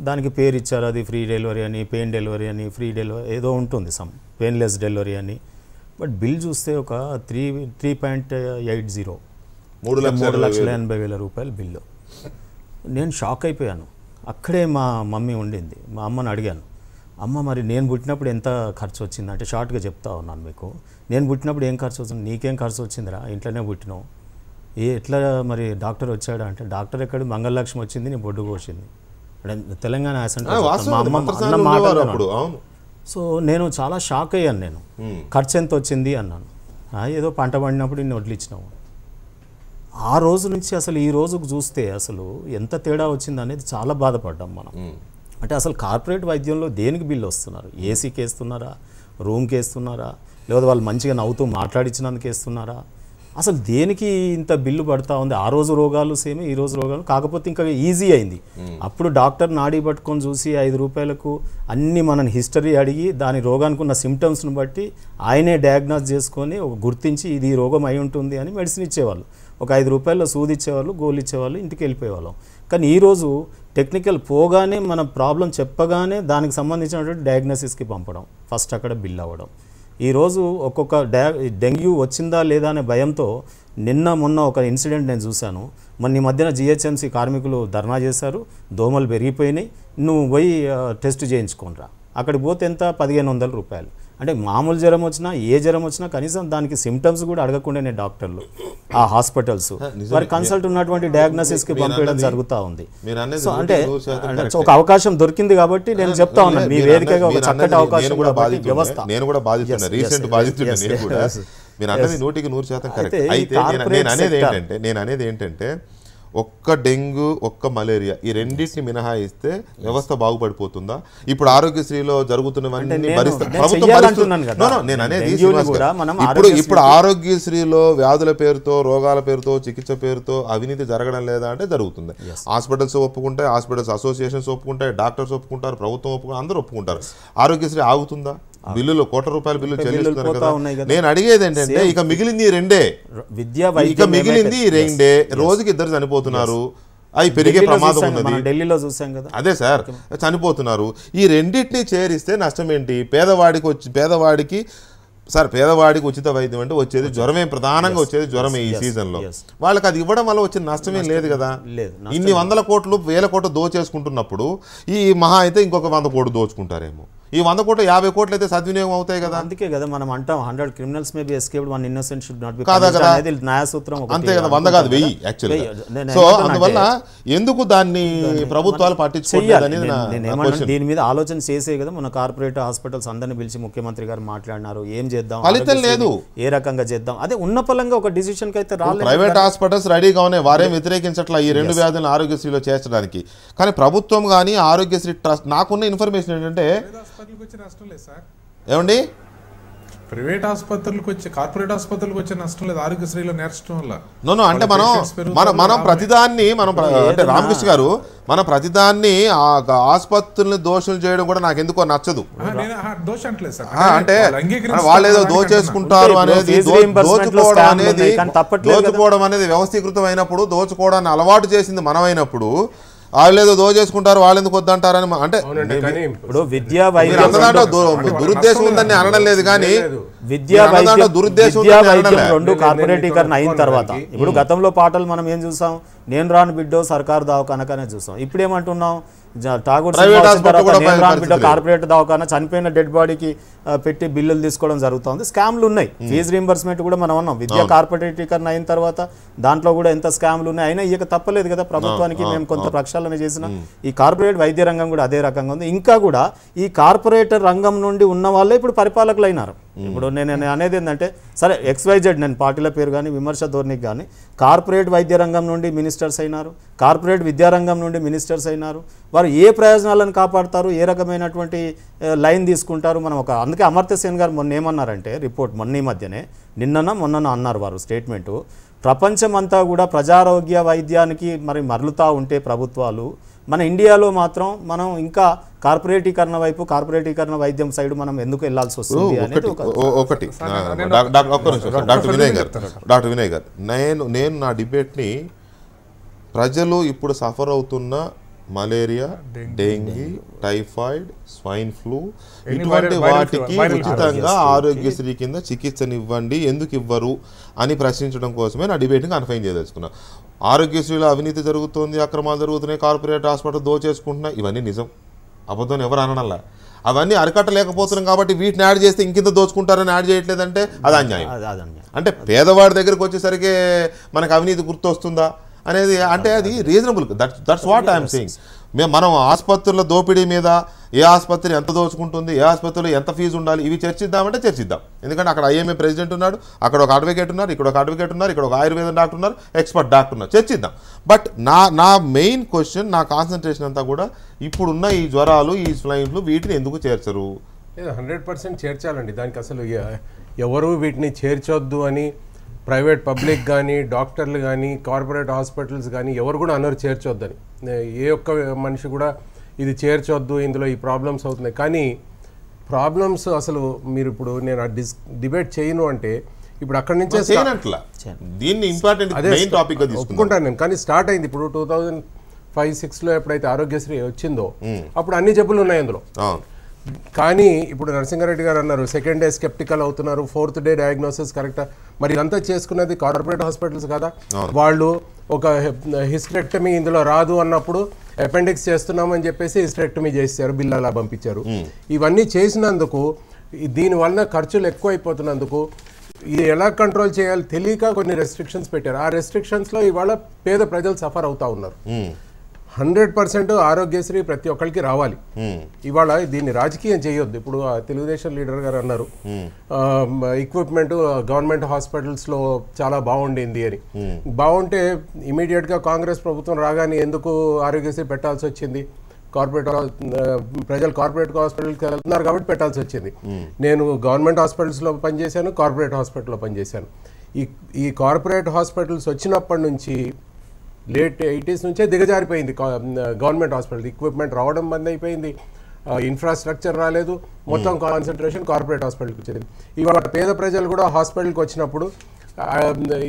దానికి పేరు ఇచ్చారు, అది ఫ్రీ డెలివరీ అని, పెయిన్ డెలివరీ అని, ఫ్రీ డెలివరీ ఏదో ఉంటుంది, పెయిన్లెస్ డెలివరీ అని. బట్ బిల్ చూస్తే ఒక 3.80 3,80,000 రూపాయలు బిల్లు. నేను షాక్ అయిపోయాను. అక్కడే మా మమ్మీ ఉండింది. మా అమ్మని అడిగాను, అమ్మ మరి నేను పుట్టినప్పుడు ఎంత ఖర్చు వచ్చిందంటే షార్ట్గా చెప్తా ఉన్నాను మీకు. నేను పుట్టినప్పుడు ఏం ఖర్చు వచ్చింది, నీకేం ఖర్చు వచ్చిందిరా, ఇంట్లోనే పుట్టినావు, ఎట్లా మరి డాక్టర్ వచ్చాడా అంటే, డాక్టర్ ఎక్కడ, మంగళలక్ష్మి వచ్చింది, నీ బొడ్డు కోసింది. తెలంగాణ సో నేను చాలా షాక్ అయ్యాను. నేను ఖర్చు ఎంత వచ్చింది అన్నాను. ఏదో పంట పండినప్పుడు ఇన్ని వడ్లు ఇచ్చినావు. ఆ రోజు నుంచి అసలు ఈ రోజుకు చూస్తే అసలు ఎంత తేడా వచ్చింది అనేది చాలా బాధపడ్డాం మనం. అంటే అసలు కార్పొరేట్ వైద్యంలో దేనికి బిల్లు వస్తున్నారు? ఏసీకి వేస్తున్నారా, రూమ్కి వేస్తున్నారా, లేదా వాళ్ళు మంచిగా నవ్వుతూ మాట్లాడించినందుకు వేస్తున్నారా? అసలు దేనికి ఇంత బిల్లు పడతా ఉంది? ఆ రోజు రోగాలు సేమ్, ఈ రోజు రోగాలు, కాకపోతే ఇంకా ఈజీ అయింది. అప్పుడు డాక్టర్ నాడీ పట్టుకొని చూసి 5 రూపాయలకు అన్ని మనని హిస్టరీ అడిగి దాని రోగానికి ఉన్న సిమ్టమ్స్ను బట్టి ఆయనే డయాగ్నోస్ చేసుకొని ఒక గుర్తించి ఇది ఈ రోగం అయి ఉంటుంది అని మెడిసిన్ ఇచ్చేవాళ్ళు. ఒక 5 రూపాయల్లో సూది ఇచ్చేవాళ్ళు, గోలు ఇచ్చేవాళ్ళు, ఇంటికి వెళ్ళిపోయేవాళ్ళం. కానీ ఈరోజు టెక్నికల్ పోగానే మన ప్రాబ్లం చెప్పగానే దానికి సంబంధించినటువంటి డయాగ్నోసిస్కి పంపడం, ఫస్ట్ అక్కడ బిల్ అవ్వడం. ఈరోజు ఒక్కొక్క డెంగ్యూ వచ్చిందా లేదా అనే భయంతో మొన్న ఒక ఇన్సిడెంట్ నేను చూశాను. ఈ మధ్యన జిహెచ్ఎంసీ కార్మికులు ధర్నా చేశారు, దోమలు పెరిగిపోయినాయి, నువ్వు పోయి టెస్ట్ చేయించుకోనరా. అక్కడికి పోతే ఎంత, 1,500 రూపాయలు. అంటే మామూలు జ్వరం వచ్చినా ఏ జ్వరం వచ్చినా కనీసం దానికి సిమ్టమ్స్ కూడా అడగకుండానే డాక్టర్లు ఆ హాస్పిటల్స్ వారి కన్సల్ట్ ఉన్నటువంటి డయాగ్నోసిస్కి పంపించడం జరుగుతూ ఉంది. సో అంటే ఒక అవకాశం దొరికింది కాబట్టి నేను చెప్తా ఉన్నాను, మీ వేదికగా ఒక చక్కటి అవకాశం వ్యవస్థ. నేను కూడా బాధితున్నా, రీసెంట్ బాధితున్నా నేను కూడా. మీరు అన్నది 100% కరెక్ట్. అయితే నేను అనేది ఏంటంటే ఒక్క డెంగ్యూ ఒక్క మలేరియా ఈ రెండింటిని మినహాయిస్తే వ్యవస్థ బాగుపడిపోతుందా? ఇప్పుడు ఆరోగ్యశ్రీలో జరుగుతున్నవన్నీ నేను అనేది ఇప్పుడు ఆరోగ్యశ్రీలో వ్యాధుల పేరుతో, రోగాల పేరుతో, చికిత్స పేరుతో అవినీతి జరగడం లేదా అంటే జరుగుతుంది. హాస్పిటల్స్ ఒప్పుకుంటాయి, హాస్పిటల్స్ అసోసియేషన్స్ ఒప్పుకుంటాయి, డాక్టర్స్ ఒప్పుకుంటారు, ప్రభుత్వం ఒప్పుకుంటారు, అందరూ ఒప్పుకుంటారు. ఆరోగ్యశ్రీ ఆగుతుందా? బిల్లులు కోట్ల రూపాయల బిల్లు చెల్లిస్తున్నారు కదా. నేను అడిగేది ఏంటంటే ఇక మిగిలింది రెండే, ఇక మిగిలింది రెండే. రోజుకి 2 చనిపోతున్నారు, అవి పెరిగే ప్రమాదం ఉన్నది. ఢిల్లీలో చూసాం కదా. అదే సార్, చనిపోతున్నారు. ఈ రెండింటిని చేరిస్తే నష్టం ఏంటి? పేదవాడికి ఉచిత వైద్యం అంటే వచ్చేది జ్వరమే, ప్రధానంగా వచ్చేది జ్వరమే ఈ సీజన్ లో. వాళ్ళకి అది ఇవ్వడం వల్ల వచ్చిన నష్టమేం లేదు కదా. ఇన్ని 100 కోట్లు 1000 కోట్లు దోచేసుకుంటున్నప్పుడు ఈ మహా అయితే ఇంకొక 100 కోట్లు దోచుకుంటారేమో. ఈ 100 కోట్లు 50 కోట్లు అయితే సద్వినియోగం అవుతాయి కదా. అందుకే కదా మనం అంటాం 100 criminals may be escaped, 1 innocent should not be కాదా కదా అనేది న్యాయ సూత్రం. అంతే కదా, 100 కాదు 1000 యాక్చువల్లీ. సో అందువల్ల ఎందుకు దాన్ని ప్రభుత్వాలు పట్టించుకోవాలి? దీని మీద ఆలోచన చేసే కదా మన కార్పొరేట్ హాస్పిటల్స్ అందరిని పిలిచి ముఖ్యమంత్రి గారు మాట్లాడినారు, ఏం చేద్దాం, ఫలితం లేదు, ఏ రకంగా చేద్దాం. అదే ఉన్న పలంగా ఒక డిసిషన్ కి అయితే రాలేదు. ప్రైవేట్ హాస్పిటల్స్ రెడీగా ఉన్నాయి, వారేం వ్యతిరేకించట్లా ఈ 2 వ్యాధులను ఆరోగ్యశ్రీలో చేర్చడానికి. కానీ ప్రభుత్వం కానీ ఆరోగ్యశ్రీ ట్రస్ట్, నాకున్న ఇన్ఫర్మేషన్ ఏంటంటే ఏమండి ప్రైవేట్ ఆసుపత్రులకు వచ్చే కార్పొరేట్ ఆసుపత్రులకు వచ్చే నష్టం లేదు ఆరోగ్యశ్రీలో నేర్చడం వల్ల. నో అంటే మనం ప్రతిదాన్ని అంటే రామకృష్ణ గారు మన ప్రతిదాన్ని ఆసుపత్రుల్ని దోషులు చేయడం కూడా నాకు ఎందుకో నచ్చదు. నేను దోషం అంటలేదు సార్, అంటే వాళ్ళు ఏదో దోచేసుకుంటారు అనేది దోచుకోవడం అనేది వ్యవస్థీకృతం అయినప్పుడు దోచుకోవడాన్ని అలవాటు చేసింది మనమైనప్పుడు వాళ్ళు ఏదో దోచేసుకుంటారు వాళ్ళు ఎందుకు వద్దంటారని అంటే ఇప్పుడు విద్యా దురుద్దేశం ఉందని అనడం లేదు, కానీ విద్యా వైద్యం రెండు కార్పొరేటీకరణ అయిన తర్వాత ఇప్పుడు గతంలో పాటలు మనం ఏం చూసాం, నేను రాను బిడ్డో సర్కారు దవాఖానకనే చూసాం. ఇప్పుడు ఏమంటున్నాం, ఠాగూర్ బిడ్డ కార్పొరేట్ దవాఖాన చనిపోయిన డెడ్ బాడీకి పెట్టి బిల్లులు తీసుకోవడం జరుగుతుంది. స్కామ్లు ఉన్నాయి, ఫీజు రీంబర్స్మెంట్ కూడా మనం అన్నాం. విద్యా కార్పొరేటీకరణ అయిన తర్వాత దాంట్లో కూడా ఎంత స్కామ్లు ఉన్నాయి, అయినా ఇక తప్పలేదు కదా ప్రభుత్వానికి. మేము కొంత ప్రక్షాళన చేసిన ఈ కార్పొరేట్ వైద్య రంగం కూడా అదే రకంగా ఉంది. ఇంకా కూడా ఈ కార్పొరేటర్ రంగం నుండి ఉన్న వాళ్ళే ఇప్పుడు పరిపాలకులు అయినారు. ఇప్పుడు నేను అనేది ఏంటంటే, సరే XYZ నేను పార్టీల పేరు కానీ విమర్శ ధోరణికి కానీ కార్పొరేట్ వైద్య రంగం నుండి మినిస్టర్స్ అయినారు, కార్పొరేట్ విద్యారంగం నుండి మినిస్టర్స్ అయినారు. వారు ఏ ప్రయోజనాలను కాపాడతారు, ఏ రకమైనటువంటి లైన్ తీసుకుంటారు మనం అందుకే అమర్త్య సేన్ గారు మొన్న ఏమన్నారంటే, రిపోర్ట్ మొన్న ఈ మధ్యనే మొన్న అన్నారు వారు స్టేట్మెంటు, ప్రపంచమంతా కూడా ప్రజారోగ్య వైద్యానికి మరలుతూ ఉంటే ప్రభుత్వాలు, మన ఇండియాలో మాత్రం మనం ఇంకా కార్పొరేటీకరణ వైపు కార్పొరేటీకరణ వైద్యం సైడ్ మనం ఎందుకు వెళ్లాల్సి వస్తుంది అనేది ఒకటి. డాక్టర్ వినయ్ గారు నేను నా డిబేట్ని ప్రజలు ఇప్పుడు సఫర్ అవుతున్న malaria, dengue, typhoid, swine flu ఇటువంటి వాటికి ఉచితంగా ఆరోగ్యశ్రీ కింద చికిత్సనివ్వండి, ఎందుకు ఇవ్వరు అని ప్రశ్నించడం కోసమే నా డిబేట్ని కన్ఫైన్ చేయదలుచుకున్నా. ఆరోగ్యశ్రీలో అవినీతి జరుగుతుంది, అక్రమాలు జరుగుతున్నాయి, కార్పొరేట్ హాస్పిటల్ దోచేసుకుంటున్నాయి, ఇవన్నీ నిజం, అబద్ధం ఎవరు అనడంలా. అవన్నీ అరికట్టలేకపోతున్నాం కాబట్టి వీటిని యాడ్ చేస్తే ఇంకింత దోచుకుంటారని యాడ్ చేయట్లేదంటే అది అన్యాయం. అంటే పేదవాడి దగ్గరికి వచ్చేసరికి మనకు అవినీతి గుర్తొస్తుందా అనేది, అంటే అది reasonable. That's what I'm saying. మనం ఆసుపత్రుల దోపిడీ మీద ఏ ఆసుపత్రి ఎంత దోచుకుంటుంది, ఏ ఆసుపత్రిలో ఎంత ఫీజు ఉండాలి, ఇవి చర్చిద్దామంటే చర్చిద్దాం. ఎందుకంటే అక్కడ IMA ప్రెసిడెంట్ ఉన్నాడు, అక్కడ ఒక అడ్వకేట్ ఉన్నారు, ఇక్కడ ఒక అడ్వకేట్ ఉన్నారు, ఇక్కడ ఒక ఆయుర్వేదం డాక్టర్ ఉన్నారు, ఎక్స్పర్ట్ డాక్టర్ ఉన్నారు, చర్చిద్దాం. బట్ నా మెయిన్ క్వశ్చన్, నా కాన్సన్ట్రేషన్ అంతా కూడా ఇప్పుడున్న ఈ జ్వరాలు, ఈ స్వైన్లు, వీటిని ఎందుకు చేర్చరు? 100% చేర్చాలండి. దానికి అసలు ఎవరు వీటిని చేర్చొద్దు అని ప్రైవేట్ పబ్లిక్ కానీ డాక్టర్లు కానీ కార్పొరేట్ హాస్పిటల్స్ కానీ ఎవరు కూడా అన్నారు చేర్చొద్దని. ఏ ఒక్క మనిషి కూడా ఇది చేర్చొద్దు, ఇందులో ఈ ప్రాబ్లమ్స్ అవుతున్నాయి. కానీ ప్రాబ్లమ్స్ అసలు మీరు ఇప్పుడు నేను డిబేట్ చేయను అంటే ఇప్పుడు అక్కడి నుంచే ఒప్పుకుంటాను నేను. కానీ స్టార్ట్ అయింది ఇప్పుడు 2005-06లో ఎప్పుడైతే ఆరోగ్యశ్రీ వచ్చిందో అప్పుడు అన్ని జబ్బులు ఉన్నాయి అందులో. కానీ ఇప్పుడు నరసింహారెడ్డి గారు అన్నారు సెకండ్ డే స్కెప్టికల్ అవుతున్నారు, ఫోర్త్ డే డయాగ్నోసిస్ కరెక్టా. మరి ఇదంతా చేసుకున్నది కార్పొరేట్ హాస్పిటల్స్ కదా. వాళ్ళు ఒక హిస్టరెక్టమీ ఇందులో రాదు అన్నప్పుడు అపెండిక్స్ చేస్తున్నామని చెప్పేసి హిస్టరెక్టమీ చేశారు, బిల్ అలా పంపించారు. ఇవన్నీ చేసినందుకు దీనివల్ల ఖర్చులు ఎక్కువైపోతున్నందుకు ఇది ఎలా కంట్రోల్ చేయాలి తెలియక కొన్ని రెస్ట్రిక్షన్స్ పెట్టారు. ఆ రెస్ట్రిక్షన్స్లో ఇవాళ పేద ప్రజలు సఫర్ అవుతా ఉన్నారు. 100% ఆరోగ్యశ్రీ ప్రతి ఒక్కరికి రావాలి. ఇవాళ దీన్ని రాజకీయం చేయొద్దు. ఇప్పుడు తెలుగుదేశం లీడర్ గారు అన్నారు ఎక్విప్మెంట్ గవర్నమెంట్ హాస్పిటల్స్లో చాలా బాగుండింది అని. బాగుంటే ఇమీడియట్గా కాంగ్రెస్ ప్రభుత్వం రాగానే ఎందుకు ఆరోగ్యశ్రీ పెట్టాల్సి వచ్చింది? ప్రజలు కార్పొరేట్ హాస్పిటల్కి వెళ్తున్నారు కాబట్టి పెట్టాల్సి వచ్చింది. నేను గవర్నమెంట్ హాస్పిటల్స్లో పనిచేశాను, కార్పొరేట్ హాస్పిటల్లో పనిచేశాను. ఈ కార్పొరేట్ హాస్పిటల్స్ వచ్చినప్పటి నుంచి లేట్ 80s నుంచే దిగజారిపోయింది గవర్నమెంట్ హాస్పిటల్. ఎక్విప్మెంట్ రావడం బంద్ అయిపోయింది, ఇన్ఫ్రాస్ట్రక్చర్ రాలేదు, మొత్తం కాన్సన్ట్రేషన్ కార్పొరేట్ హాస్పిటల్కి వచ్చింది. ఇవాళ పేద ప్రజలు కూడా హాస్పిటల్కి వచ్చినప్పుడు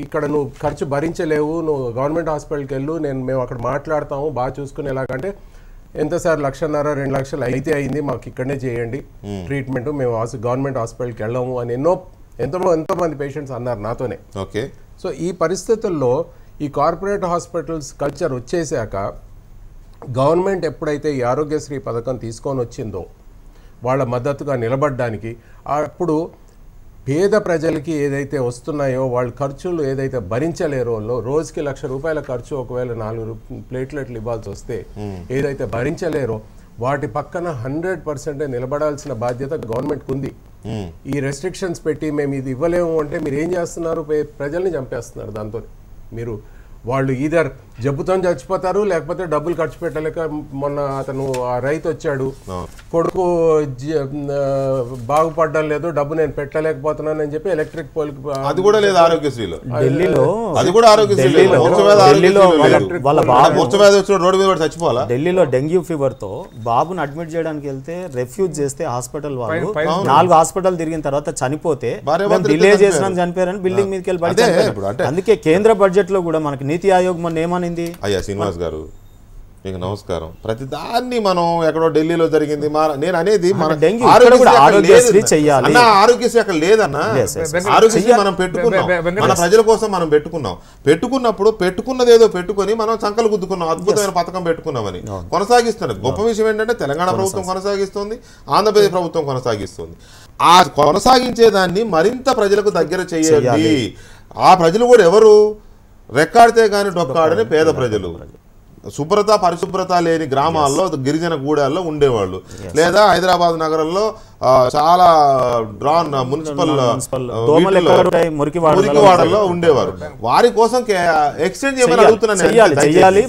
ఇక్కడ నువ్వు ఖర్చు భరించలేవు, నువ్వు గవర్నమెంట్ హాస్పిటల్కి వెళ్ళు, మేము అక్కడ మాట్లాడతాము బాగా చూసుకునేలాగంటే ఎంత సార్ 1,50,000 2 లక్షలు అయితే అయింది, మాకు ఇక్కడనే చేయండి ట్రీట్మెంట్, మేము గవర్నమెంట్ హాస్పిటల్కి వెళ్ళాము అని ఎంతోమంది పేషెంట్స్ అన్నారు నాతోనే. ఓకే. సో ఈ పరిస్థితుల్లో ఈ కార్పొరేట్ హాస్పిటల్స్ కల్చర్ వచ్చేసాక గవర్నమెంట్ ఎప్పుడైతే ఈ ఆరోగ్యశ్రీ పథకం తీసుకొని వచ్చిందో వాళ్ళ మద్దతుగా నిలబడడానికి, అప్పుడు పేద ప్రజలకి ఏదైతే వస్తున్నాయో వాళ్ళ ఖర్చులు ఏదైతే భరించలేరో, రోజుకి ₹1,00,000 ఖర్చు ఒకవేళ 4 ప్లేట్లెట్లు ఇవ్వాల్సి వస్తే ఏదైతే భరించలేరో వాటి పక్కన 100% నిలబడాల్సిన బాధ్యత గవర్నమెంట్కి ఉంది. ఈ రెస్ట్రిక్షన్స్ పెట్టి మేము ఇది ఇవ్వలేము అంటే మీరు ఏం చేస్తున్నారు? ప్రజల్ని చంపేస్తున్నారు. దాంతో మీరు వాళ్ళు ఈధర్ జబ్బుతో చచ్చిపోతారు, లేకపోతే డబ్బులు ఖర్చు పెట్టలేక. మొన్న అతను ఆ రైతు వచ్చాడు, కొడుకు బాగుపడ్డం లేదు, డబ్బు నేను పెట్టలేకపోతున్నాను అని చెప్పి ఎలక్ట్రిక్ పోల్. అది కూడా లేదు ఆరోగ్యశ్రీలో. ఢిల్లీలో అది కూడా ఆరోగ్యశ్రీలో రోడ్డు మీద చచ్చిపోవాలా? ఢిల్లీలో డెంగ్యూ ఫీవర్ తో బాబుని అడ్మిట్ చేయడానికి వెళ్తే రెఫ్యూజ్ చేస్తే హాస్పిటల్ వాళ్ళు 4 హాస్పిటల్ తిరిగిన తర్వాత చనిపోతే డిలే చేసిన చనిపోయారని బిల్డింగ్ మీదకి వెళ్ళి పడి. అందుకే కేంద్ర బడ్జెట్ లో కూడా మనకి నీతి ఆయోగ్ మొన్న ఏమనింది? అయ్యా శ్రీనివాస్ గారు మీకు నమస్కారం. ప్రతి దాన్ని మనం ఎక్కడో ఢిల్లీలో జరిగింది నేను అనేది మన ఆరోగ్యశ్రీ చెయ్యాలి. ఆరోగ్యశ్రీ అక్కడ లేదన్నా. ఆరోగ్యశ్రీ మనం పెట్టుకున్నాం, మన ప్రజల కోసం మనం పెట్టుకున్నప్పుడు పెట్టుకున్నది ఏదో పెట్టుకుని మనం చంకలు గుద్దుకున్నాం, అద్భుతమైన పథకం పెట్టుకున్నామని కొనసాగిస్తున్నారు. గొప్ప విషయం ఏంటంటే తెలంగాణ ప్రభుత్వం కొనసాగిస్తుంది, ఆంధ్రప్రదేశ్ ప్రభుత్వం కొనసాగిస్తుంది. ఆ కొనసాగించేదాన్ని మరింత ప్రజలకు దగ్గర చేయాలి. ఆ ప్రజలు కూడా ఎవరు? రెక్కాడితే కానీ డొక్కాడని పేద ప్రజలు, శుభ్రత పరిశుభ్రత లేని గ్రామాల్లో గిరిజన గూడాల్లో ఉండేవాళ్ళు, లేదా హైదరాబాద్ నగరంలో చాలా మున్సిపల్ మురికివాడల్లో ఉండేవారు. వారి కోసం ఎక్స్టెండ్ చేయమని అడుగుతున్నాను.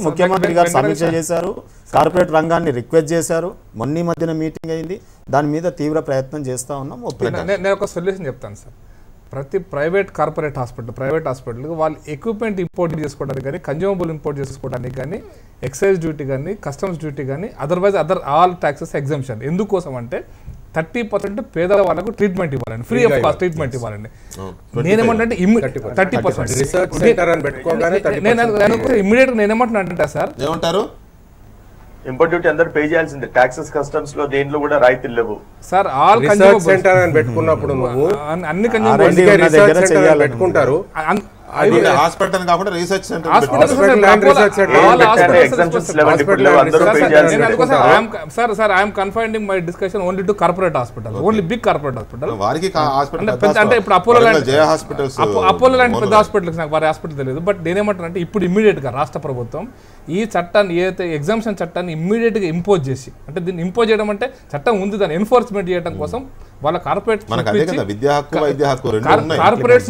ముఖ్యమంత్రి గారు సమీక్ష చేశారు, కార్పొరేట్ రంగాన్ని రిక్వెస్ట్ చేశారు, మొన్న మధ్యన మీటింగ్ అయింది, దాని మీద తీవ్ర ప్రయత్నం చేస్తా ఉన్నాం. నేను ఒక సొల్యూషన్ చెప్తాను సార్. ప్రతి ప్రైవేట్ హాస్పిటల్కి వాళ్ళు ఎక్విప్మెంట్ ఇంపోర్ట్ చేసుకోవడానికి కానీ, కన్జ్యూమబుల్ ఇంపోర్ట్ చేసుకోవడానికి కానీ, ఎక్సైజ్ డ్యూటీ కానీ, కస్టమ్స్ డ్యూటీ కానీ, అదర్వైజ్ ఆల్ ట్యాక్సెస్ ఎగ్జంప్షన్. ఎందుకోసం అంటే 30% పేద వాళ్ళకు ట్రీట్మెంట్ ఇవ్వాలండి, ఫ్రీ ఆఫ్ కాస్ట్ ట్రీట్మెంట్ ఇవ్వాలండి. నేనేమంటే 30% ఇమ్మీడియట్ నేనేమంటున్నా అంటే సార్ ఏమంటారు, ఇంపోర్ట్ డ్యూటీ అందరూ పే చేయాల్సిందే. టాక్సెస్ కస్టమ్స్ లో దేంట్లో కూడా రాయితీలు లేవు సార్. ఆల్ కన్జ్యూమబుల్ సెంటర్ అని పెట్టుకున్నప్పుడు నువ్వు అన్ని కన్జ్యూమబుల్ పెట్టుకుంటారు. హాస్పిటల్ కాకుండా research centre confining my discussion only to corporate hospital, only big corporate hospital. వారికి అంటే ఇప్పుడు అపోలో లాంటి పెద్ద హాస్పిటల్స్ నాకు వారి హాస్పిటల్ తెలియదు. బట్ నేనేమంటానంటే ఇప్పుడు ఇమ్మీడియట్ గా రాష్ట్ర ప్రభుత్వం ఈ చట్టాన్ని ఏదైతే ఎగ్జామ్షన్ చట్టాన్ని ఇమ్మీడియట్ గా ఇంపోజ్ చేసి, అంటే దీన్ని ఇంపోజ్ చేయడం అంటే చట్టం ఉంది, దాన్ని ఎన్ఫోర్స్మెంట్ చేయడం కోసం వాళ్ళ కార్పొరేట్స్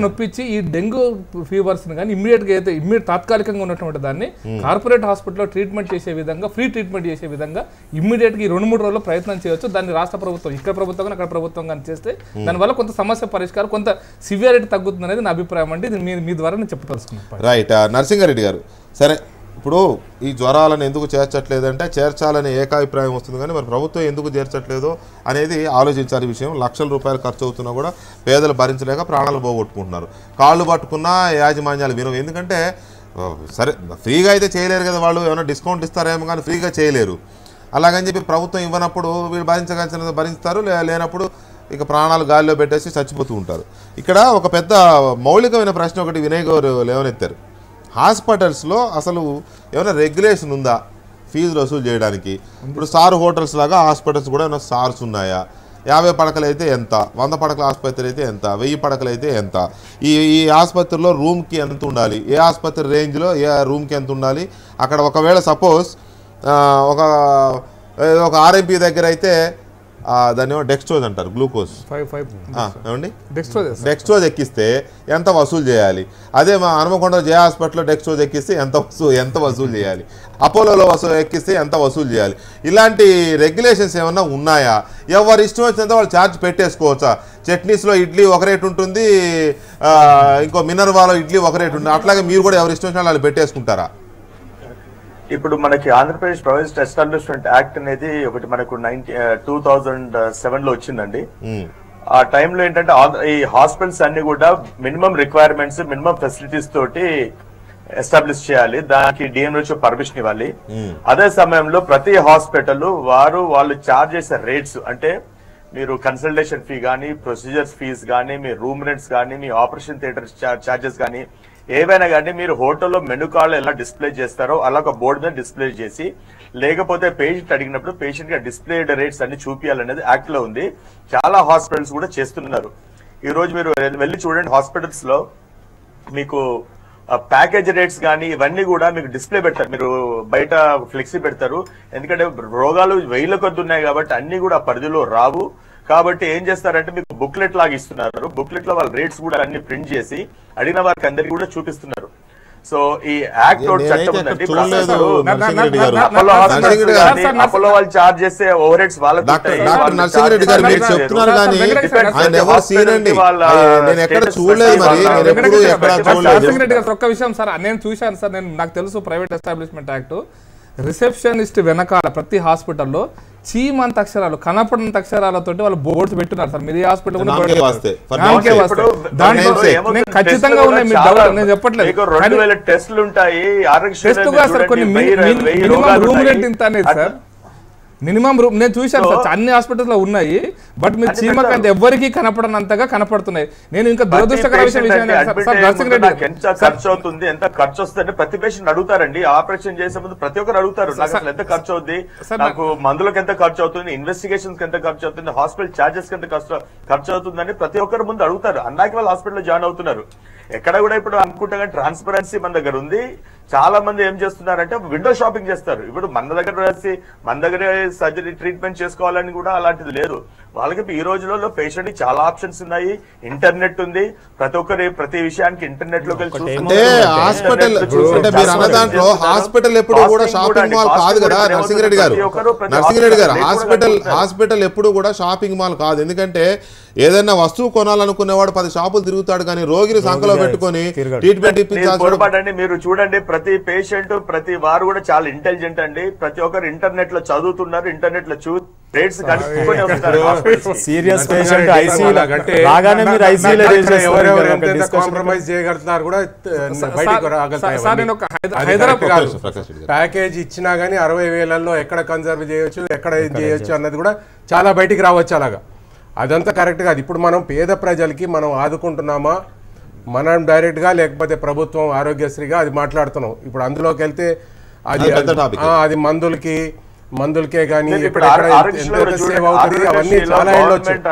నొప్పించి ఈ డెంగ్యూ ఫీవర్స్ కానీ ఇమ్మీడియట్ గా అయితే తాత్కాలికంగా ఉన్నటువంటి దాన్ని కార్పొరేట్ హాస్పిటల్లో ట్రీట్మెంట్ చేసే విధంగా, ఫ్రీ ట్రీట్మెంట్ చేసే విధంగా ఇమ్మీడియట్ గా 2-3 రోజుల్లో ప్రయత్నం చేయొచ్చు. దాన్ని రాష్ట్ర ప్రభుత్వం, ఇక్కడ ప్రభుత్వం కానీ అక్కడ ప్రభుత్వం కానీ చేస్తే దానివల్ల కొంత సమస్య పరిష్కారం, కొంత సివియారిటీ తగ్గుతుంది అనేది నా అభిప్రాయం అండి. ఇది మీ ద్వారా నేను చెప్పదలుచుకున్నాను. రైట్. నరసింగారెడ్డి గారు, సరే ఇప్పుడు ఈ జ్వరాలను ఎందుకు చేర్చట్లేదంటే చేర్చాలనే ఏకాభిప్రాయం వస్తుంది, కానీ మరి ప్రభుత్వం ఎందుకు చేర్చట్లేదో అనేది ఆలోచించాలి విషయం. లక్షల రూపాయలు ఖర్చు అవుతున్నా కూడా పేదలు భరించలేక ప్రాణాలు పోగొట్టుకుంటున్నారు. కాళ్ళు పట్టుకున్నా యాజమాన్యాలు వినవు. ఎందుకంటే సరే ఫ్రీగా అయితే చేయలేరు కదా, వాళ్ళు ఏమైనా డిస్కౌంట్ ఇస్తారేమో కానీ ఫ్రీగా చేయలేరు. అలాగని చెప్పి ప్రభుత్వం ఇవ్వనప్పుడు వీళ్ళు భరించగలిసిన భరిస్తారు, లేనప్పుడు ఇక ప్రాణాలు గాలిలో పెట్టేసి చచ్చిపోతూ ఉంటారు. ఇక్కడ ఒక పెద్ద మౌలికమైన ప్రశ్న ఒకటి వినయ్ గారు లేవనెత్తారు. హాస్పిటల్స్లో అసలు ఏమైనా రెగ్యులేషన్ ఉందా ఫీజులు వసూలు చేయడానికి? ఇప్పుడు స్టార్ హోటల్స్ లాగా హాస్పిటల్స్ కూడా ఏమైనా స్టార్స్ ఉన్నాయా? 50 పడకలు అయితే ఎంత, 100 పడకల ఆసుపత్రి అయితే ఎంత, 1000 పడకలు అయితే ఎంత, ఈ ఆసుపత్రిలో రూమ్కి ఎంత ఉండాలి, ఏ ఆసుపత్రి రేంజ్లో ఏ రూమ్కి ఎంత ఉండాలి? అక్కడ ఒకవేళ సపోజ్ ఒక ఆర్ఎంపీ దగ్గర అయితే దాన్ని డెక్స్ట్రోజ్ అంటారు, గ్లూకోజ్ ఏమండి, డెక్స్ట్రోజ్ ఎక్కిస్తే ఎంత వసూలు చేయాలి? అదే మా హనుమకొండ జే హాస్పిటల్లో డెక్స్ట్రోజ్ ఎక్కిస్తే ఎంత వసూలు చేయాలి? అపోలోలో ఎక్కిస్తే ఎంత వసూలు చేయాలి? ఇలాంటి రెగ్యులేషన్స్ ఏమన్నా ఉన్నాయా? ఎవరు ఇష్టం వచ్చినంత వాళ్ళు ఛార్జ్ పెట్టేసుకోవచ్చా? చట్నీస్లో ఇడ్లీ ఒక రేటు ఉంటుంది, ఇంకో మినర్వాలో ఇడ్లీ ఒక రేటు ఉంటుంది, అట్లాగే మీరు కూడా ఎవరు ఇష్టం వచ్చిన వాళ్ళు పెట్టేసుకుంటారా? ఇప్పుడు మనకి ఆంధ్రప్రదేశ్ ప్రొవిన్షియల్ ఎస్టాబ్లిష్మెంట్ యాక్ట్ అనేది ఒకటి మనకు 2007 లో వచ్చిందండి. ఆ టైంలో ఏంటంటే ఈ హాస్పిటల్స్ అన్ని కూడా మినిమం రిక్వైర్మెంట్స్, మినిమం ఫెసిలిటీస్ తోటి ఎస్టాబ్లిష్ చేయాలి. దానికి డిఎంహెచ్ఓ పర్మిషన్ ఇవ్వాలి. అదే సమయంలో ప్రతి హాస్పిటల్ వాళ్ళు చార్జ్ చేసే రేట్స్, అంటే మీరు కన్సల్టేషన్ ఫీ కానీ, ప్రొసీజర్స్ ఫీజ్ కానీ, మీ రూమ్ రెంట్స్ కానీ, మీ ఆపరేషన్ థియేటర్ చార్జెస్ కానీ, ఏవైనా కానీ మీరు హోటల్లో మెనూ కార్డులో ఎలా డిస్ప్లే చేస్తారో అలా ఒక బోర్డు మీద డిస్ప్లే చేసి, లేకపోతే పేషెంట్ అడిగినప్పుడు పేషెంట్ గా డిస్ప్లేడ్ రేట్స్ అన్ని చూపించాలనేది యాక్ట్ లో ఉంది. చాలా హాస్పిటల్స్ కూడా చేస్తున్నారు. ఈ రోజు మీరు వెళ్ళి చూడండి, హాస్పిటల్స్ లో మీకు ప్యాకేజ్ రేట్స్ కానీ ఇవన్నీ కూడా మీకు డిస్ప్లే పెడతారు. మీరు బయట ఫ్లెక్సీ పెడతారు, ఎందుకంటే రోగాలు 1000 కొద్ది ఉన్నాయి కాబట్టి అన్ని కూడా పరిధిలో రావు. కాబట్టి ఏం చేస్తారంటే మీకు బుక్లెట్ లాగా ఇస్తున్నారు. బుక్లెట్ లో వాళ్ళ రేట్స్ కూడా అన్ని ప్రింట్ చేసి అడిగిన వారికి అందరికీ కూడా చూపిస్తున్నారు. సో ఈ యాక్ట్ నేనైతే చట్టం ఉందండి. ఎక్కడ చూడలేదు నరసింహారెడ్డి గారు. అపోలో హాస్పిటల్స్ నరసింహారెడ్డి గారు, కానీ అపోలో వాళ్ళు చార్జ్ చేసే ఓవర్ హెడ్స్ వాళ్ళకి డాక్టర్ ఉంటాయి. డాక్టర్ వాళ్ళు నరసింహారెడ్డి గారు charge మీరు చేస్తారు. చెప్తున్నారు కానీ Depends ఆయన on ఎవరు the సీన్ అండి. hospital వాళ్ళ నేను ఎక్కడ status చూడలేదు మరి, వాళ్ళ నేను ఎప్పుడు ఎక్కడ చూడలేదు. నరసింహారెడ్డి గారు ఒక్క విషయం సార్, నేను చూశాను సార్, నాకు తెలుసు ప్రైవేట్ ఎస్టాబ్లిష్మెంట్ యాక్ట్ రిసెప్షనిస్ట్ వెనకాల ప్రతి హాస్పిటల్లో చీమంత అక్షరాలు కనపడినంత అక్షరాలతోటి వాళ్ళు బోర్డ్స్ పెట్టున్నారు సార్. మీరు హాస్పిటల్ నామకే వాస్తే. ఖచ్చితంగా ఉన్నాయి, మీరు డౌట్ నేను చెప్పట్లేదు. 2000 టెస్టులు ఉంటాయి. టెస్ట్ గా సార్ కొన్ని మినిమం రూమ్ రెంట్ ఇంత అనేది సార్, మినిమం రూమ్ నేను చూశాను సార్, అన్ని హాస్పిటల్స్ లో ఉన్నాయి. బట్ మీరు చీమకంత ఎవరికి కనపడనంతగా కనపడుతున్నాయి. నేను ఇంకా దురదృష్టకర విషయం ఎంత ఖర్చు అవుతుంది, ఎంత ఖర్చు వస్తుంది ప్రతి పేషెంట్ అడుగుతారండి. ఆపరేషన్ చేసే ముందు ప్రతి ఒక్కరు అడుగుతారు, నాకు అసలు ఎంత ఖర్చు అవుతుంది, నాకు మందులకు ఎంత ఖర్చు అవుతుంది, ఇన్వెస్టిగేషన్స్ ఎంత ఖర్చు అవుతుంది, హాస్పిటల్ చార్జెస్ ఎంత ఖర్చు అవుతుందని ప్రతి ఒక్కరు ముందు అడుగుతారు. అన్నాకి వాళ్ళు హాస్పిటల్ జాయిన్ అవుతున్నారు. ఎక్కడ కూడా ఇప్పుడు అనుకుంటా కానీ ట్రాన్స్పరెన్సీ మన దగ్గర ఉంది. చాలా మంది ఏం చేస్తున్నారంటే విండో షాపింగ్ చేస్తారు. ఇప్పుడు మన దగ్గర సర్జరీ ట్రీట్మెంట్ చేసుకోవాలని కూడా అలాంటిది లేదు వాళ్ళకి. ఈ రోజులలో పేషెంట్ కి చాలా ఆప్షన్స్ ఉన్నాయి, ఇంటర్నెట్ ఉంది, ప్రతి విషయానికి ఇంటర్నెట్ లోకి అంటే హాస్పిటల్ అంటే మీరు అన్న దాంట్లో హాస్పిటల్ ఎప్పుడు కూడా షాపింగ్ మాల్ కాదు కదా నరసింహారెడ్డి గారు. నరసింహారెడ్డి గారు, హాస్పిటల్ ఎప్పుడు కూడా షాపింగ్ మాల్ కాదు. ఎందుకంటే ఏదైనా వస్తువు కొనాలనుకునేవాడు 10 షాపులు తిరుగుతాడు, కానీ రోగిని సంఖలో పెట్టుకొని ట్రీట్మెంట్ ఇప్పించాల్సి. మీరు చూడండి, ప్రతి పేషెంట్ ప్రతి వారు కూడా చాలా ఇంటెలిజెంట్ అండి. ప్రతి ఒక్కరు ఇంటర్నెట్ లో చదువుతున్నారు, ఇంటర్నెట్ లో రేట్స్ సీరియస్ పేషెంట్ రాగానే మీరు ఐసీయూలో కాంప్రమైజ్ చేయగలుగుతున్నారు కూడా బయటికి ప్యాకేజ్ ఇచ్చినా గానీ 60,000 ఎక్కడ కన్సర్వ్ చేయొచ్చు, ఎక్కడ ఇది చేయొచ్చు అన్నది కూడా చాలా బయటికి రావచ్చు. అలాగా అదంతా కరెక్ట్ కాదు. ఇప్పుడు మనం పేద ప్రజలకి మనం ఆదుకుంటున్నామా, మనం డైరెక్ట్గా లేకపోతే ప్రభుత్వం ఆరోగ్యశ్రీగా అది మాట్లాడుతున్నాం. ఇప్పుడు అందులోకి వెళ్తే అది మందులకే కానీ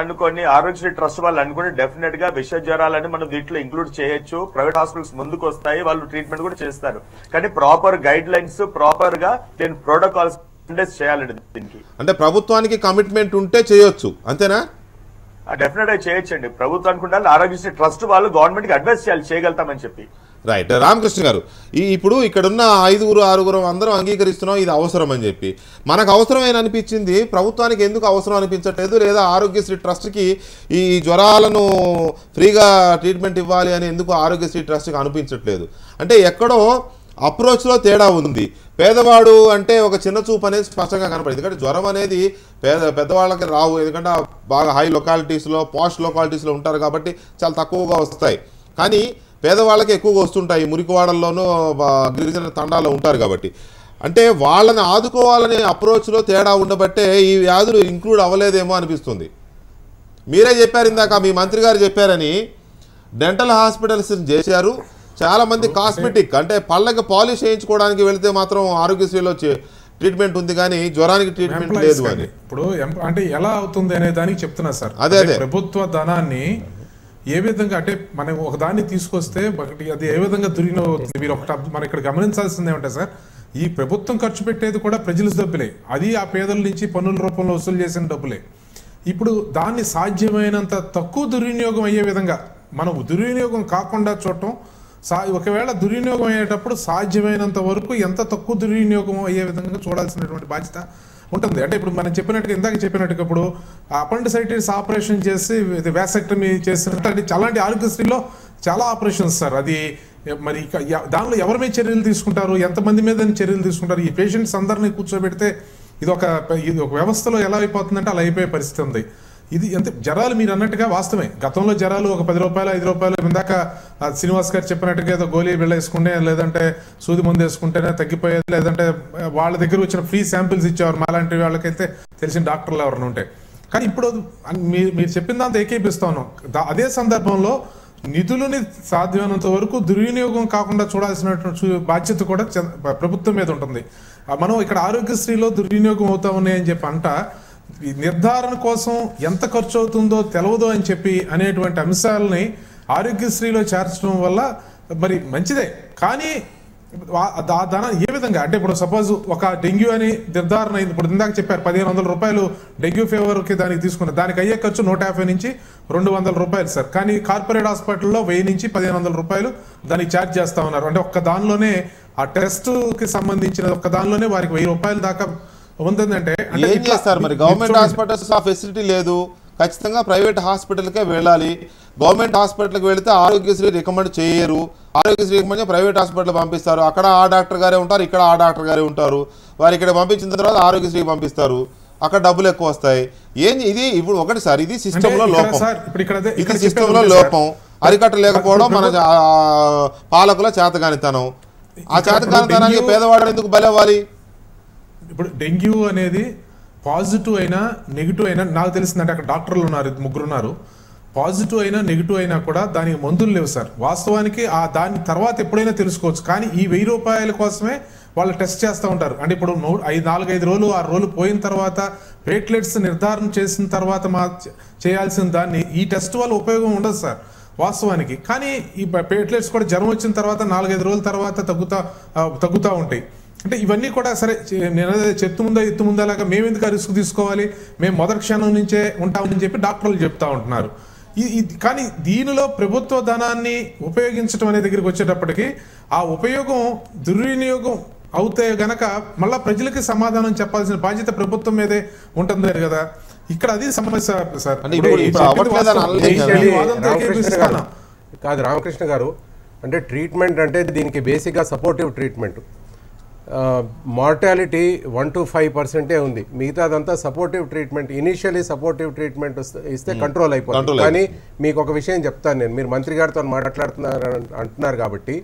అనుకోని ఆరోగ్యశ్రీ ట్రస్ట్ వాళ్ళు అనుకుని డెఫినెట్ గా విష జ్వరాలని మనం దీంట్లో ఇంక్లూడ్ చేయొచ్చు. ప్రైవేట్ హాస్పిటల్స్ ముందుకు వస్తాయి, వాళ్ళు ట్రీట్మెంట్ కూడా చేస్తారు. కానీ ప్రాపర్ గైడ్ లైన్స్, ప్రాపర్ గా దీని ప్రోటోకాల్స్ చేయాలండి. దీనికి అంటే ప్రభుత్వానికి కమిట్మెంట్ ఉంటే చేయొచ్చు, అంతేనా? డెఫినెట్ గా చేయొచ్చండి. ప్రభుత్వానికి ఉండాలి, ఆరోగ్యశ్రీ ట్రస్ట్ వాళ్ళు గవర్నమెంట్ కి అడ్వైస్ చేయాలి, చేయగలుగుతామని చెప్పి. రైట్. రామకృష్ణ గారు, ఇప్పుడు ఇక్కడున్న 5-6 అందరం అంగీకరిస్తున్నాం ఇది అవసరం అని చెప్పి. మనకు అవసరమైన అనిపించింది, ప్రభుత్వానికి ఎందుకు అవసరం అనిపించట్లేదు, లేదా ఆరోగ్యశ్రీ ట్రస్ట్కి ఈ జ్వరాలను ఫ్రీగా ట్రీట్మెంట్ ఇవ్వాలి అని ఎందుకు ఆరోగ్యశ్రీ ట్రస్ట్కి అనిపించట్లేదు? అంటే ఎక్కడో అప్రోచ్లో తేడా ఉంది. పేదవాడు అంటే ఒక చిన్న చూపు అనేది స్పష్టంగా కనపడింది. ఎందుకంటే జ్వరం అనేది పెద్దవాళ్ళకి రావు, ఎందుకంటే బాగా హై లొకాలిటీస్లో, పాష్ లొకాలిటీస్లో ఉంటారు కాబట్టి చాలా తక్కువగా వస్తాయి. కానీ పేదవాళ్ళకి ఎక్కువగా వస్తుంటాయి, మురికివాడల్లోనూ గిరిజన తండాల్లో ఉంటారు కాబట్టి. అంటే వాళ్ళని ఆదుకోవాలనే అప్రోచ్లో తేడా ఉండబట్టే ఈ వ్యాధులు ఇంక్లూడ్ అవ్వలేదేమో అనిపిస్తుంది. మీరే చెప్పారు ఇందాక, మీ మంత్రి గారు చెప్పారని డెంటల్ హాస్పిటల్స్ చేశారు. చాలామంది కాస్మెటిక్ అంటే పళ్ళకి పాలిష్ చేయించుకోవడానికి వెళితే మాత్రం ఆరోగ్యశ్రీలో ట్రీట్మెంట్ ఉంది, కానీ జ్వరానికి ట్రీట్మెంట్ లేదు అని. ఇప్పుడు అంటే ఎలా అవుతుంది అనే దానికి చెప్తున్నా సార్. అదే ప్రభుత్వ ధనాన్ని ఏ విధంగా అంటే మనం ఒక దాన్ని తీసుకొస్తే అది ఏ విధంగా దుర్వినియోగం. మీరు మనం ఇక్కడ గమనించాల్సింది ఏమంటే సార్, ఈ ప్రభుత్వం ఖర్చు పెట్టేది కూడా ప్రజల డబ్బులే, అది ఆ పేదల నుంచి పన్నుల రూపంలో వసూలు చేసిన డబ్బులే. ఇప్పుడు దాన్ని సాధ్యమైనంత తక్కువ దుర్వినియోగం అయ్యే విధంగా మనం దుర్వినియోగం కాకుండా చూడటం, ఒకవేళ దుర్వినియోగం అయ్యేటప్పుడు సాధ్యమైనంత వరకు ఎంత తక్కువ దుర్వినియోగం అయ్యే విధంగా చూడాల్సినటువంటి బాధ్యత ఉంటుంది. అంటే ఇప్పుడు మనం చెప్పినట్టుగా ఇందాక చెప్పినట్టుగా ఇప్పుడు అపెండిసైటిస్ ఆపరేషన్ చేసి వ్యాసెక్టమీ చేసినట్టు అంటే అలాంటి ఆరోగ్యశ్రీలో చాలా ఆపరేషన్స్ సార్. అది మరి దానిలో ఎవరి మీద చర్యలు తీసుకుంటారు, ఎంతమంది మీద చర్యలు తీసుకుంటారు? ఈ పేషెంట్స్ అందరినీ కూర్చోబెడితే ఇది ఒక వ్యవస్థలో ఎలా అయిపోతుందంటే అలా అయిపోయే పరిస్థితి ఉంది. ఇది ఎంత జ్వరాలు మీరు అన్నట్టుగా వాస్తవమే. గతంలో జ్వరాలు ఒక 10 రూపాయలు 5 రూపాయలు, ఇందాక శ్రీనివాస్ గారు చెప్పినట్టుగా ఏదో గోళీ వెళ్ళేసుకుంటే లేదంటే సూది ముందు వేసుకుంటేనే తగ్గిపోయేది, లేదంటే వాళ్ళ దగ్గర వచ్చిన ఫ్రీ శాంపిల్స్ ఇచ్చేవారు మాలాంటి వాళ్ళకైతే తెలిసిన డాక్టర్లు ఎవరైనా ఉంటే. కానీ ఇప్పుడు మీరు చెప్పిన దాంతో ఏకీపిస్తాను. అదే సందర్భంలో నిధులని సాధ్యమైనంత వరకు దుర్వినియోగం కాకుండా చూడాల్సినటువంటి బాధ్యత కూడా ప్రభుత్వం మీద ఉంటుంది. మనం ఇక్కడ ఆరోగ్యశ్రీలో దుర్వినియోగం అవుతా ఉన్నాయని చెప్పి ఈ నిర్ధారణ కోసం ఎంత ఖర్చు అవుతుందో తెలవదు అని చెప్పి అనేటువంటి అంశాలని ఆరోగ్యశ్రీలో చేర్చడం వల్ల మరి మంచిదే. కానీ ధనం ఏ విధంగా అంటే ఇప్పుడు సపోజ్ ఒక డెంగ్యూ అని నిర్ధారణ అయింది, ఇప్పుడు ఇందాక చెప్పారు 1500 రూపాయలు డెంగ్యూ ఫీవర్కి దానికి తీసుకున్నారు, దానికి అయ్యే ఖర్చు 150 నుంచి 200 రూపాయలు సార్. కానీ కార్పొరేట్ హాస్పిటల్లో 1000 నుంచి 1500 రూపాయలు దానికి ఛార్జ్ చేస్తా ఉన్నారు. అంటే ఒక్క దానిలోనే ఆ టెస్ట్కి సంబంధించిన ఒక్క దానిలోనే వారికి 1000 రూపాయల దాకా ఉంటుందంటే ఏం చేస్తారు మరి? గవర్నమెంట్ హాస్పిటల్స్ ఆ ఫెసిలిటీ లేదు, ఖచ్చితంగా ప్రైవేట్ హాస్పిటల్కే వెళ్ళాలి. గవర్నమెంట్ హాస్పిటల్కి వెళితే ఆరోగ్యశ్రీ రికమెండ్ చేయరు, ఆరోగ్యశ్రీ రికమెండ్ ప్రైవేట్ హాస్పిటల్ పంపిస్తారు. అక్కడ ఆ డాక్టర్ గారే ఉంటారు, ఇక్కడ ఆ డాక్టర్ గారే ఉంటారు. వారు ఇక్కడ పంపించిన తర్వాత ఆరోగ్యశ్రీ పంపిస్తారు, అక్కడ డబ్బులు ఎక్కువ వస్తాయి. ఇది ఇప్పుడు ఒకటి సార్, ఇది సిస్టంలో లోపం, ఇది సిస్టంలో లోపం. అరికట్టలేకపోవడం మన పాలకుల చేతగానితనం. ఆ చేతగానితనానికి పేదవాడు ఎందుకు బలవ్వాలి? ఇప్పుడు డెంగ్యూ అనేది పాజిటివ్ అయినా నెగిటివ్ అయినా నాకు తెలిసిందంటే అక్కడ డాక్టర్లు ఉన్నారు, 3 ఉన్నారు. పాజిటివ్ అయినా నెగిటివ్ అయినా కూడా దానికి మందులు లేవు సార్. వాస్తవానికి దాని తర్వాత ఎప్పుడైనా తెలుసుకోవచ్చు. కానీ ఈ 1000 రూపాయల కోసమే వాళ్ళు టెస్ట్ చేస్తూ ఉంటారు. అంటే ఇప్పుడు 4-5 రోజులు 6 రోజులు పోయిన తర్వాత ప్లేట్లెట్స్ నిర్ధారణ చేసిన తర్వాత చేయాల్సిన దాన్ని ఈ టెస్ట్ వల్ల ఉపయోగం ఉండదు సార్ వాస్తవానికి. కానీ ఈ ప్లేట్లెట్స్ కూడా జ్వరం వచ్చిన తర్వాత 4-5 రోజుల తర్వాత తగ్గుతూ ఉంటాయి. అంటే ఇవన్నీ కూడా సరే, నేను ఎత్తు ముందా లాగా మేము ఎందుకు రిస్క్ తీసుకోవాలి, మేము మొదటి క్షణం నుంచే ఉంటామని చెప్పి డాక్టర్లు చెప్తా ఉంటున్నారు. కానీ దీనిలో ప్రభుత్వ ధనాన్ని ఉపయోగించడం అనే దగ్గరికి వచ్చేటప్పటికి ఆ ఉపయోగం దుర్వినియోగం అవుతే గనక మళ్ళా ప్రజలకి సమాధానం చెప్పాల్సిన బాధ్యత ప్రభుత్వం మీదే ఉంటుంది కదా. ఇక్కడ అది సమస్య సార్. కాదు రామకృష్ణ గారు, అంటే ట్రీట్మెంట్ అంటే దీనికి బేసిక్గా సపోర్టివ్ ట్రీట్మెంట్. మార్టాలిటీ 1 to 5% ఉంది, మిగతాదంతా supportive treatment. Initially supportive treatment ఇస్తే కంట్రోల్ అయిపోతుంది. కానీ మీకు ఒక విషయం చెప్తాను నేను, మీరు మంత్రి గారితో అంటున్నారు కాబట్టి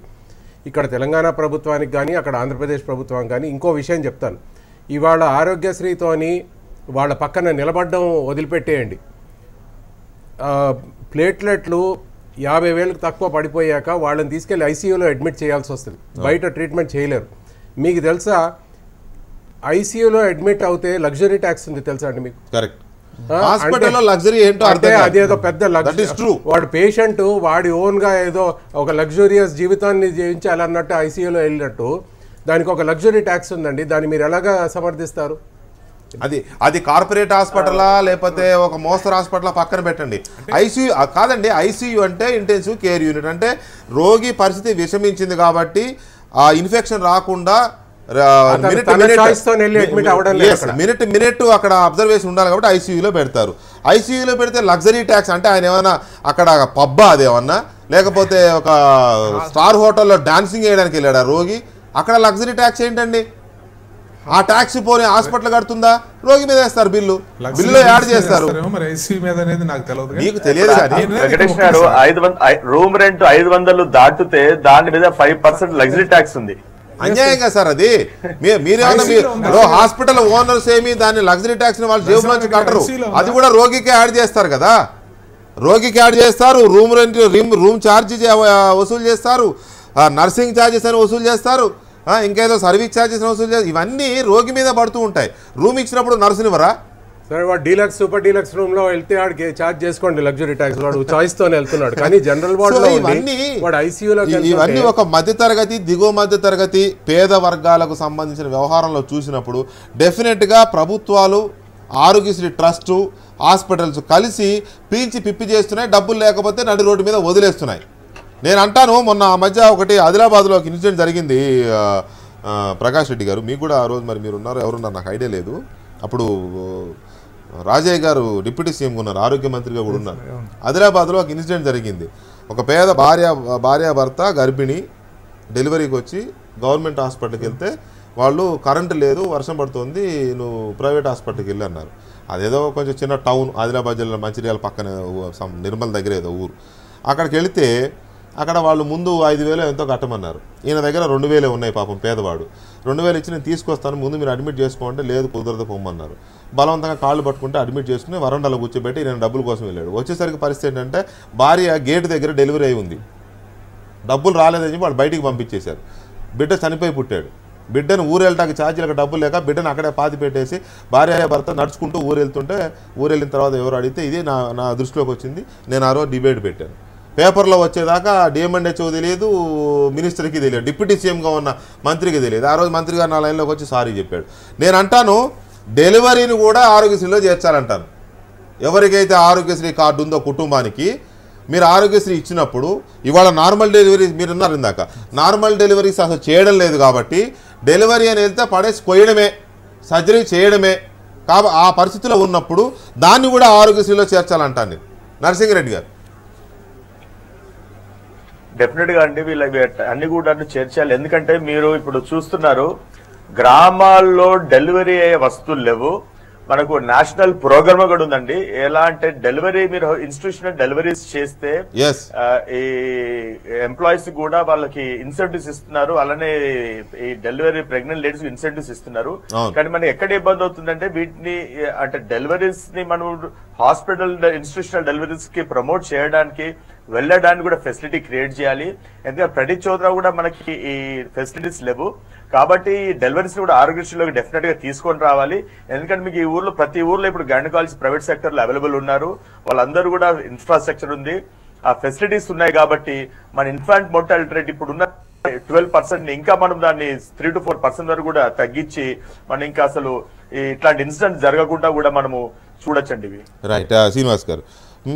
ఇక్కడ తెలంగాణ ప్రభుత్వానికి కానీ అక్కడ ఆంధ్రప్రదేశ్ ప్రభుత్వానికి కానీ ఇంకో విషయం చెప్తాను. ఇవాళ ఆరోగ్యశ్రీతోని వాళ్ళ పక్కన నిలబడడం వదిలిపెట్టేయండి. ప్లేట్లెట్లు 50,000కు తక్కువ పడిపోయాక వాళ్ళని తీసుకెళ్లి ఐసీయూలో అడ్మిట్ చేయాల్సి వస్తుంది, బయట ట్రీట్మెంట్ చేయలేరు. మీకు తెలుసా ఐసీయూలో అడ్మిట్ అవుతే లగ్జరీ ట్యాక్స్ ఉంది తెలుసా అండి మీకు? కరెక్ట్. హాస్పిటల్లో లగ్జరీ ఏంటో అంటే అదేదో పెద్ద లగ్జరీ, వాడు పేషెంట్ వాడి ఓన్గా ఏదో ఒక లగ్జూరియస్ జీవితాన్ని జీవించాలన్నట్టు ఐసీయూలో వెళ్ళినట్టు దానికి ఒక లగ్జరీ ట్యాక్స్ ఉందండి. దాన్ని మీరు ఎలాగా సమర్థిస్తారు? అది కార్పొరేట్ హాస్పిటలా లేకపోతే ఒక మోస్తరు హాస్పిటల్ పక్కన పెట్టండి. ఐసీయూ కాదండి, ఐసీయూ అంటే ఇంటెన్సివ్ కేర్ యూనిట్. అంటే రోగి పరిస్థితి విషమించింది కాబట్టి ఆ ఇన్ఫెక్షన్ రాకుండా మినిట్ అక్కడ అబ్జర్వేషన్ ఉండాలి కాబట్టి ఐసీయూలో పెడతారు. ఐసీయూలో పెడితే లగ్జరీ ట్యాక్స్ అంటే ఆయన ఏమన్నా అక్కడ పబ్బా అదేమన్నా, లేకపోతే ఒక స్టార్ హోటల్లో డాన్సింగ్ వేయడానికి వెళ్ళాడు రోగి, అక్కడ లగ్జరీ ట్యాక్స్ ఏంటండి? ఆ ట్యాక్స్ పోనీ హాస్పిటల్ కడుతుందా? రోగి మీద వేస్తారు బిల్లు, బిల్లులో యాడ్ చేస్తారు. మీకు తెలియదు కానీ వెంకటేష్ గారు, రూమ్ రెంట్ 500 దాటితే దాని మీద 5% లగ్జరీ ట్యాక్స్ ఉంది. అన్యాయంగా సార్ అది. మీరేమన్నా హాస్పిటల్ ఓనర్స్ ఏమి దాన్ని లగ్జరీ ట్యాక్స్ ని వాళ్ళు జేబు నుంచి కట్టరు, అది కూడా రోగికే యాడ్ చేస్తారు కదా. రోగికి యాడ్ చేస్తారు, రూమ్ రెంట్ రూమ్ ఛార్జ్ వసూలు చేస్తారు, నర్సింగ్ ఛార్జెస్ అని వసూలు చేస్తారు, ఇంకేదో సర్వీస్ ఛార్జెస్ వసూలు చేస్తారు. ఇవన్నీ రోగి మీద పడుతూ ఉంటాయి. రూమ్ ఇచ్చినప్పుడు నర్సుని ఇవ్వరా? సరే వాడు డీలక్స్ సూపర్ డీలక్స్ రూమ్ లో వెళ్తే వాడికి ఛార్జ్ చేసుకోండి లగ్జరీ ట్యాక్స్, వాడు చాయిస్ తోనే వెళ్తున్నాడు. కానీ జనరల్ వార్డ్ లో వాడు ఐసీయూలో ఇవన్నీ ఒక మధ్యతరగతి దిగువ మధ్యతరగతి పేద వర్గాలకు సంబంధించిన వ్యవహారంలో చూసినప్పుడు డెఫినెట్గా ప్రభుత్వాలు ఆరోగ్యశ్రీ ట్రస్టు హాస్పిటల్స్ కలిసి పీల్చి పిప్పి చేస్తున్నాయి, డబ్బులు లేకపోతే నడి రోడ్డు మీద వదిలేస్తున్నాయి. నేను అంటాను, మొన్న ఆ మధ్య ఒకటి ఆదిలాబాద్లో ఒక ఇన్సిడెంట్ జరిగింది. ప్రకాష్ రెడ్డి గారు, మీకు కూడా ఆ రోజు మరి మీరు ఉన్నారు ఎవరున్నారు నాకు ఐడియా లేదు. అప్పుడు రాజయ్య గారు డిప్యూటీ సీఎం ఉన్నారు, ఆరోగ్య మంత్రిగా కూడా ఉన్నారు. ఆదిలాబాద్లో ఒక ఇన్సిడెంట్ జరిగింది. ఒక పేద భార్యాభర్త గర్భిణి డెలివరీకి వచ్చి గవర్నమెంట్ హాస్పిటల్కి వెళ్తే వాళ్ళు కరెంటు లేదు, వర్షం పడుతుంది, నువ్వు ప్రైవేట్ హాస్పిటల్కి వెళ్ళి అన్నారు. అదేదో కొంచెం చిన్న టౌన్, ఆదిలాబాద్ జిల్లా మంచిర్యాల పక్కన నిర్మల్ దగ్గర ఏదో ఊరు. అక్కడికి వెళితే అక్కడ వాళ్ళు ముందు 5,000 ఎంతో కట్టమన్నారు. ఈయన దగ్గర 2,000 ఉన్నాయి, పాపం పేదవాడు. 2,000 ఇచ్చి నేను తీసుకొస్తాను, ముందు మీరు అడ్మిట్ చేసుకోమంటే లేదు కుదరదు పొమ్మన్నారు. బలవంతంగా కాళ్ళు పట్టుకుంటే అడ్మిట్ చేసుకుని వరండాలో కూర్చోబెట్టి నేను డబ్బుల కోసం వెళ్ళాడు. వచ్చేసరికి పరిస్థితి ఏంటంటే భార్య గేటు దగ్గర డెలివరీ అయి ఉంది, డబ్బులు రాలేదని చెప్పి వాళ్ళు బయటికి పంపించేశారు. బిడ్డ చనిపోయి పుట్టాడు. బిడ్డను ఊరు వెళ్ళటానికి ఛార్జీలకు డబ్బులు లేక బిడ్డను అక్కడే పాతి పెట్టేసి భార్య భర్త నడుచుకుంటూ ఊరు వెళ్తుంటే, ఊరు వెళ్ళిన తర్వాత ఎవరు అడిగితే ఇదే నా దృష్టిలోకి వచ్చింది. నేను ఆ రోజు డిబేట్ పెట్టాను. పేపర్లో వచ్చేదాకా డిఎంఎన్హెచ్ఓ తెలియదు, మినిస్టర్కి తెలియదు, డిప్యూటీ సీఎంగా ఉన్న మంత్రికి తెలియదు. ఆ రోజు మంత్రి గారు నా లైన్లోకి వచ్చి సారీ చెప్పాడు. నేను అంటాను డెలివరీని కూడా ఆరోగ్యశ్రీలో చేర్చాలంటాను. ఎవరికైతే ఆరోగ్యశ్రీ కార్డు ఉందో కుటుంబానికి మీరు ఆరోగ్యశ్రీ ఇచ్చినప్పుడు ఇవాళ నార్మల్ డెలివరీ మీరు ఉన్నారు ఇందాక, నార్మల్ డెలివరీస్ అసలు చేయడం లేదు కాబట్టి డెలివరీ అని వెళ్తే పడేసి కొయ్యడమే, సర్జరీ చేయడమే. ఆ పరిస్థితిలో ఉన్నప్పుడు దాన్ని కూడా ఆరోగ్యశ్రీలో చేర్చాలంటాను నేను. నరసింహారెడ్డి గారు డెఫినెట్గా అండి వీళ్ళకి అన్ని కూడా చేర్చాలి. ఎందుకంటే మీరు ఇప్పుడు చూస్తున్నారు గ్రామాల్లో డెలివరీ అయ్యే వస్తువులు లేవు. మనకు నేషనల్ ప్రోగ్రామ్ కూడా ఉందండి. ఎలా అంటే డెలివరీ మీరు ఇన్స్టిట్యూషనల్ డెలివరీస్ చేస్తే ఈ ఎంప్లాయీస్ కూడా వాళ్ళకి ఇన్సెంటివ్స్ ఇస్తున్నారు, అలానే ఈ డెలివరీ ప్రెగ్నెంట్ లేడీస్ ఇన్సెంటివ్స్ ఇస్తున్నారు. కానీ మనకి ఎక్కడ ఇబ్బంది అవుతుందంటే వీటిని అంటే డెలివరీస్ ని మనం హాస్పిటల్ ఇన్స్టిట్యూషనల్ డెలివరీస్ కి ప్రమోట్ చేయడానికి వెళ్ళడానికి కూడా ఫెసిలిటీ క్రియేట్ చేయాలి. ఎందుకంటే ప్రతి చోట కూడా మనకి ఈ ఫెసిలిటీస్ లేవు. కాబట్టి డెలివరీస్ కూడా ఆరోగ్యశ్రీలోకి డెఫినెట్ గా తీసుకొని రావాలి. ఎందుకంటే మీకు ఈ ఊర్లో ప్రతి ఊర్లో ఇప్పుడు గైనకాలజీ ప్రైవేట్ సెక్టర్ లో అవైలబుల్ ఉన్నారు. వాళ్ళందరూ కూడా ఇన్ఫ్రాస్ట్రక్చర్ ఉంది, ఆ ఫెసిలిటీస్ ఉన్నాయి. కాబట్టి మన ఇన్ఫాంట్ మోర్టాలిటీ రేట్ ఇప్పుడు ఉన్న 12% ఇంకా మనం దాన్ని 3 to 4% వరకు కూడా తగ్గించి మనం ఇంకా అసలు ఇట్లాంటి ఇన్సిడెంట్ జరగకుండా కూడా మనము చూడొచ్చండి ఇవి. రైట్. శ్రీనివాస్ గారు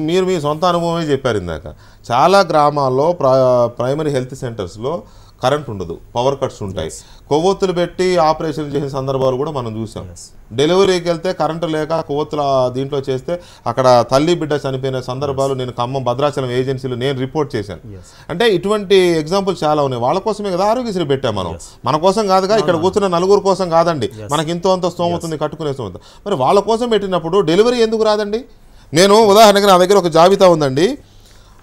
మీరు మీ సొంత అనుభవమే చెప్పారు ఇందాక. చాలా గ్రామాల్లో ప్రైమరీ హెల్త్ సెంటర్స్లో కరెంట్ ఉండదు, పవర్ కట్స్ ఉంటాయి. కొవ్వొత్తులు పెట్టి ఆపరేషన్ చేసిన సందర్భాలు కూడా మనం చూసాం. డెలివరీకి వెళ్తే కరెంటు లేక కొవ్వొత్తుల దీంట్లో చేస్తే అక్కడ తల్లి బిడ్డ చనిపోయిన సందర్భాలు నేను ఖమ్మం భద్రాచలం ఏజెన్సీలో నేను రిపోర్ట్ చేశాను. అంటే ఇటువంటి ఎగ్జాంపుల్ చాలా ఉన్నాయి. వాళ్ళ కోసమే కదా ఆరోగ్యశ్రీ పెట్టాం మనం, మన కోసం కాదుగా. ఇక్కడ కూర్చున్న నలుగురు కోసం కాదండి, మనకి ఇంతో అంత స్తోమతుంది కట్టుకునే స్తోమత. మరి వాళ్ళ కోసం పెట్టినప్పుడు డెలివరీ ఎందుకు రాదండి? నేను ఉదాహరణకి నా దగ్గర ఒక జాబితా ఉందండి.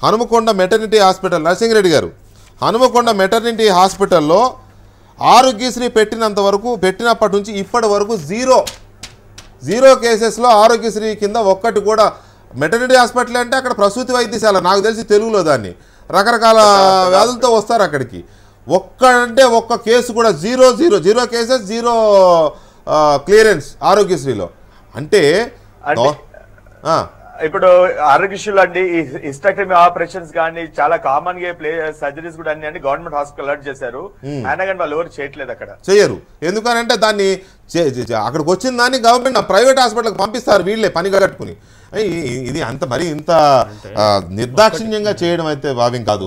హనుమకొండ మెటర్నిటీ హాస్పిటల్, నరసింహారెడ్డి గారు, హనుమకొండ మెటర్నిటీ హాస్పిటల్లో ఆరోగ్యశ్రీ పెట్టినప్పటి నుంచి ఇప్పటి వరకు జీరో కేసెస్లో ఆరోగ్యశ్రీ కింద ఒక్కటి కూడా. మెటర్నిటీ హాస్పిటల్ అంటే అక్కడ ప్రసూతి వైద్యశాల, నాకు తెలిసి తెలుగులో దాన్ని, రకరకాల వ్యాధులతో వస్తారు అక్కడికి. ఒక్క కేసు కూడా జీరో కేసెస్, జీరో క్లియరెన్స్ ఆరోగ్యశ్రీలో. అంటే ఇప్పుడు ఆరోగ్యశ్రీలో అండి ఈ హిస్టెక్టమీ ఆపరేషన్స్ కానీ చాలా కామన్ గా సర్జరీస్ కూడా అన్ని గవర్నమెంట్ హాస్పిటల్ అలర్ట్ చేశారు. అయినా కానీ వాళ్ళు ఎవరు చేయట్లేదు, అక్కడ చేయరు. ఎందుకనంటే దాన్ని అక్కడికి వచ్చిన దాన్ని గవర్నమెంట్ ప్రైవేట్ హాస్పిటల్కి పంపిస్తారు వీళ్ళే పని కట్టుకుని. ఇది అంత మరి ఇంత నిర్దాక్షిణ్యంగా చేయడం అయితే భావ్యం కాదు.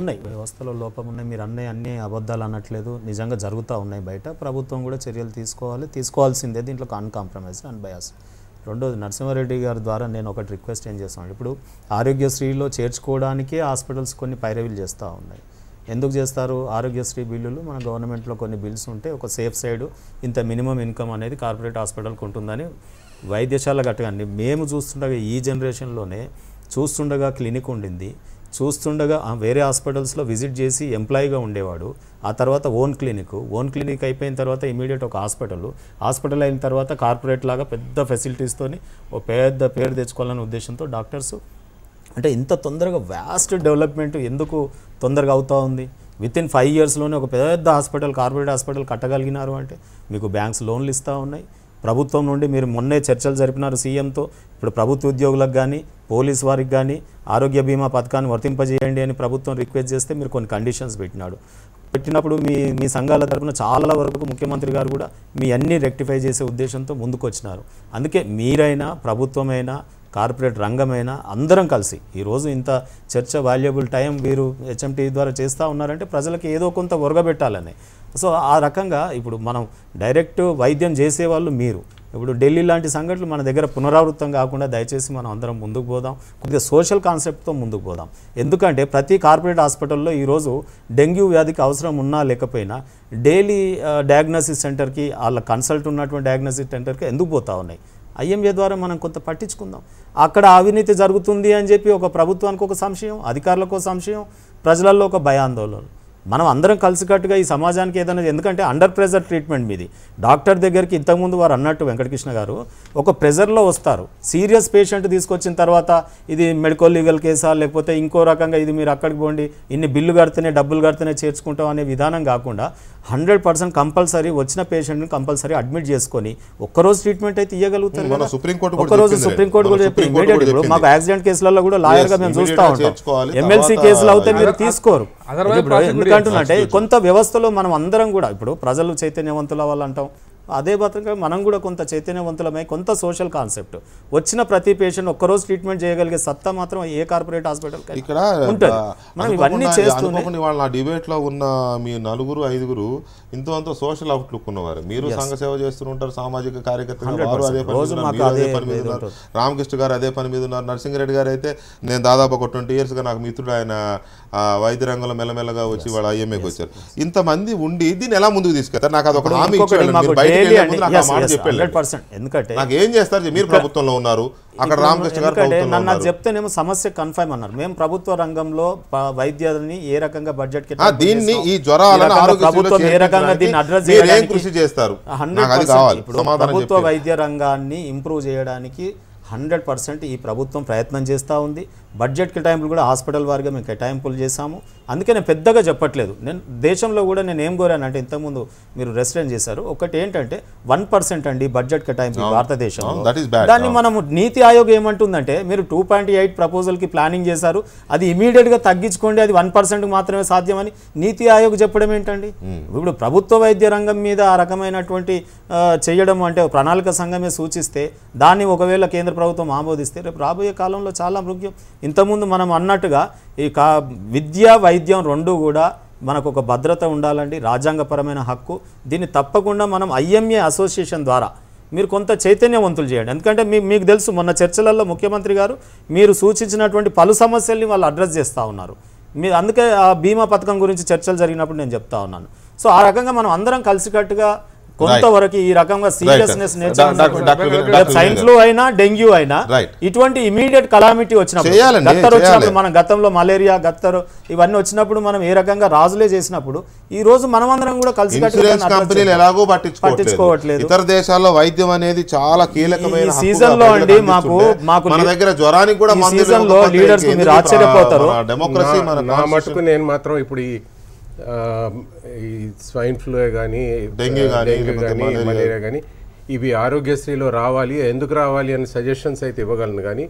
ఉన్నాయి వ్యవస్థలో లోపం ఉన్నాయి. మీరు అన్ని అబద్ధాలు అనట్లేదు, నిజంగా జరుగుతూ ఉన్నాయి బయట. ప్రభుత్వం కూడా చర్యలు తీసుకోవాల్సిందే. దీంట్లో అన్కాంప్రమైజ్ అండ్ బయాస్. రెండోది నరసింహారెడ్డి గారి ద్వారా నేను ఒకటి రిక్వెస్ట్ ఏం చేస్తున్నాను. ఇప్పుడు ఆరోగ్యశ్రీలో చేర్చుకోవడానికే హాస్పిటల్స్ కొన్ని పైరవీలు చేస్తూ ఉన్నాయి. ఎందుకు చేస్తారు? ఆరోగ్యశ్రీ బిల్లులు మన గవర్నమెంట్లో కొన్ని బిల్స్ ఉంటే ఒక సేఫ్ సైడ్ ఇంత మినిమం ఇన్కమ్ అనేది కార్పొరేట్ హాస్పిటల్కి ఉంటుందని వైద్యశాల గట్టండి. మేము చూస్తుండగా ఈ జనరేషన్లోనే చూస్తుండగా క్లినిక్ ఉండింది, చూస్తుండగా వేరే హాస్పిటల్స్లో విజిట్ చేసి ఎంప్లాయీగా ఉండేవాడు. ఆ తర్వాత ఓన్ క్లినిక్ అయిపోయిన తర్వాత ఇమీడియట్ ఒక హాస్పిటల్ అయిన తర్వాత కార్పొరేట్ లాగా పెద్ద ఫెసిలిటీస్తోని ఓ పెద్ద పేరు తెచ్చుకోవాలనే ఉద్దేశంతో డాక్టర్స్ అంటే ఇంత తొందరగా వ్యాస్ట్ డెవలప్మెంట్ ఎందుకు తొందరగా అవుతూ ఉంది? వితిన్ 5 yearsలోనే ఒక పెద్ద కార్పొరేట్ హాస్పిటల్ కట్టగలిగినారు అంటే మీకు బ్యాంక్స్ లోన్లు ఇస్తూ ఉన్నాయి. ప్రభుత్వం నుండి మీరు మొన్నే చర్చలు జరిపినారు సీఎంతో. ఇప్పుడు ప్రభుత్వ ఉద్యోగులకు కానీ పోలీస్ వారికి కానీ ఆరోగ్య బీమా పథకాన్ని వర్తింపజేయండి అని ప్రభుత్వం రిక్వెస్ట్ చేస్తే మీరు కొన్ని కండిషన్స్ పెట్టినప్పుడు మీ సంఘాల తరఫున చాలా వరకు ముఖ్యమంత్రి గారు కూడా మీ అన్నీ రెక్టిఫై చేసే ఉద్దేశంతో ముందుకు వచ్చినారు. అందుకే మీరైనా ప్రభుత్వమైనా కార్పొరేట్ రంగమైనా అందరం కలిసి ఈరోజు ఇంత చర్చ వాల్యుబుల్ టైం వీరు హెచ్ఎంటీ ద్వారా చేస్తూ ఉన్నారంటే ప్రజలకు ఏదో కొంత ఒరగబెట్టాలని. సో ఆ రకంగా ఇప్పుడు మనం డైరెక్ట్ వైద్యం చేసేవాళ్ళు మీరు. ఇప్పుడు ఢిల్లీ లాంటి సంఘటనలు మన దగ్గర పునరావృతం కాకుండా దయచేసి మనం అందరం ముందుకు పోదాం, కొద్దిగా సోషల్ కాన్సెప్ట్తో ముందుకు పోదాం. ఎందుకంటే ప్రతి కార్పొరేట్ హాస్పిటల్లో ఈరోజు డెంగ్యూ వ్యాధికి అవసరం ఉన్నా లేకపోయినా డైలీ డయాగ్నోసిస్ సెంటర్కి వాళ్ళ కన్సల్ట్ ఉన్నటువంటి డయాగ్నోసిస్ సెంటర్కి ఎందుకు పోతా ఉన్నాయి? ఐఎంఏ ద్వారా మనం కొంత పట్టించుకుందాం. అక్కడ అవినీతి జరుగుతుంది అని చెప్పి ఒక ప్రభుత్వానికి ఒక సంశయం, అధికారులకు ఒక సంశయం, ప్రజలలో ఒక భయాందోళన. మనం అందరం కలిసికట్టుగా ఈ సమాజానికి ఏదైనా, ఎందుకంటే అండర్ ప్రెజర్ ట్రీట్మెంట్ మీది డాక్టర్ దగ్గరికి ఇంతకుముందు వారు అన్నట్టు వెంకటకృష్ణ గారు ఒక ప్రెజర్లో వస్తారు. సీరియస్ పేషెంట్ తీసుకొచ్చిన తర్వాత ఇది మెడికల్ లీగల్ కేసా లేకపోతే ఇంకో రకంగా ఇది మీరు అక్కడికి పోండి ఇన్ని బిల్లు కడితేనే డబ్బులు కడితేనే చేర్చుకుంటాం అనే విధానం కాకుండా 100% కంపల్సరీ వచ్చిన పేషెంట్ని కంపల్సరీ అడ్మిట్ చేసుకొని ఒక్కరోజు ట్రీట్మెంట్ అయితే ఇవ్వగలుగుతారు మన కదా. సుప్రీంకోర్టు కూడా ఒక్కరోజు చెప్పింది. సుప్రీంకోర్టు కూడా మన చెప్పింది. సుప్రీంకోర్టు కూడా ఇప్పుడు మాకు చెప్పింది. యాక్సిడెంట్ కేసులలో కూడా లాయర్గా మేము చూస్తూ immediate గా ఉంటాం. చేర్చుకోవాలి. ఎమ్మెల్సీ తర్వాత కేసులు అవుతే మీరు తీసుకోరు. Otherwise ఇప్పుడు ఎందుకంటున్నట్టే కొంత వ్యవస్థలో మనం అందరం కూడా ఇప్పుడు ప్రజలు చైతన్యవంతుల వాళ్ళు అంటాం, అదే విధంగా మనం కూడా కొంత చైతన్యవంతులమై కొంత సోషల్ కాన్సెప్ట్ వచ్చిన ప్రతి పేషెంట్ ఒక్కరోజు ట్రీట్మెంట్ చేయగలిగే సత్తా మాత్రం ఏ కార్పొరేట్ హాస్పిటల్ ఇక్కడ ఉంటుంది. మనం ఇవన్నీ చేస్తూనే వాళ్ళ నా డిబేట్ లో ఉన్న మీ 4-5 ఇంతో సోషల్ అవుట్లుక్ ఉన్నవారు. మీరు సంఘ సేవ చేస్తుంటారు, సామాజిక కార్యకర్తగా వారు అదే పని మీద ఉన్నారు, మీరు అదే పని మీద ఉన్నారు, రామకృష్ణ గారు అదే పని మీద ఉన్నారు, నరసింహారెడ్డి గారు అయితే నేను దాదాపు ఒక 20 years గా నాకు మిత్రుడు, ఆయన వైద్య రంగంలో మెల్లమెల్లగా వచ్చి వాళ్ళ ఐఎంఏకి వచ్చారు. ఇంతమంది ఉండి దీన్ని ఎలా ముందుకు తీసుకెళ్తారు? నాకు అదొక హామీ ఇచ్చారు. ఎందుకంటే నాకు ఏం చేస్తారు? మీరు ప్రభుత్వంలో ఉన్నారు, అక్కడ రామకృష్ణ గారు నన్ను నాకు చెప్తేనేమో సమస్య కన్ఫర్మ్ అన్నారు. మేము ప్రభుత్వ రంగంలో వైద్యాన్ని ఏ రకంగా బడ్జెట్ దీన్ని ఈ జ్వరాలను ప్రభుత్వం ఏ రకంగా దీన్ని అడ్రస్ చేయడానికి కృషి చేస్తారు. 100% ప్రభుత్వ వైద్య రంగాన్ని ఇంప్రూవ్ చేయడానికి 100% ఈ ప్రభుత్వం ప్రయత్నం చేస్తూ ఉంది. బడ్జెట్ కేటాయింపులు కూడా హాస్పిటల్ వారిగా మేము కేటాయింపులు చేశాము. అందుకే నేను పెద్దగా చెప్పట్లేదు. నేను దేశంలో కూడా నేను ఏం కోరానంటే, ఇంతకుముందు మీరు రెస్టారెంట్ చేశారు, ఒకటి ఏంటంటే 1% అండి బడ్జెట్ కేటాయింపు భారతదేశంలో. దాన్ని మనము నీతి ఆయోగ్ ఏమంటుందంటే, మీరు 2.8 ప్రపోజల్కి ప్లానింగ్ చేశారు, అది ఇమీడియట్గా తగ్గించుకోండి, అది 1% మాత్రమే సాధ్యమని నీతి ఆయోగ్ చెప్పడం ఏంటండి? ఇప్పుడు ప్రభుత్వ వైద్య రంగం మీద ఆ రకమైనటువంటి చేయడం అంటే ప్రణాళిక సంఘమే సూచిస్తే, దాన్ని ఒకవేళ కేంద్ర ప్రభుత్వం ఆమోదిస్తే రేపు రాబోయే కాలంలో చాలా మృగ్యం. ఇంతకుముందు మనం అన్నట్టుగా ఈ విద్య వైద్యం రెండు కూడా మనకు ఒక భద్రత ఉండాలండి, రాజ్యాంగపరమైన హక్కు. దీన్ని తప్పకుండా మనం ఐఎంఏ అసోసియేషన్ ద్వారా మీరు కొంత చైతన్యవంతులు చేయండి. ఎందుకంటే మీకు తెలుసు, మొన్న చర్చలలో ముఖ్యమంత్రి గారు మీరు సూచించినటువంటి పలు సమస్యల్ని వాళ్ళు అడ్రస్ చేస్తూ ఉన్నారు. మీరు అందుకే ఆ బీమా పథకం గురించి చర్చలు జరిగినప్పుడు నేను చెప్తా ఉన్నాను. సో ఆ రకంగా మనం అందరం కలిసికట్టుగా కొంతవరకు ఈ రకంగా సీరియస్నెస్ సైన్స్ ఫ్లూ అయినా డెంగ్యూ అయినా ఇటువంటి ఇమీడియట్ కలామిటీ వచ్చినప్పుడు మనం గతంలో మలేరియా గత్తరు ఇవన్నీ వచ్చినప్పుడు మనం ఏ రకంగా రాజులే చేసినప్పుడు ఈ రోజు మనమందరం కూడా కలిసి కంపెనీలు ఎలాగో పట్టించుకోవట్లేదు. ఇతర దేశాల్లో వైద్యం అనేది చాలా కీలకమైన సీజన్ లో అండి. మాకు మన దగ్గర జ్వరానికి కూడా సీజన్ లో లీడర్స్ మీరు ఆశ్చర్యపోతారు. డెమోక్రసీ నా మటుకు నేను మాత్రం ఇప్పుడు ఈ స్వైన్ ఫ్లూ కానీ డెంగ్యూ కానీ మలేరియా కానీ ఇవి ఆరోగ్యశ్రీలో రావాలి, ఎందుకు రావాలి అని సజెషన్స్ అయితే ఇవ్వగలను. కానీ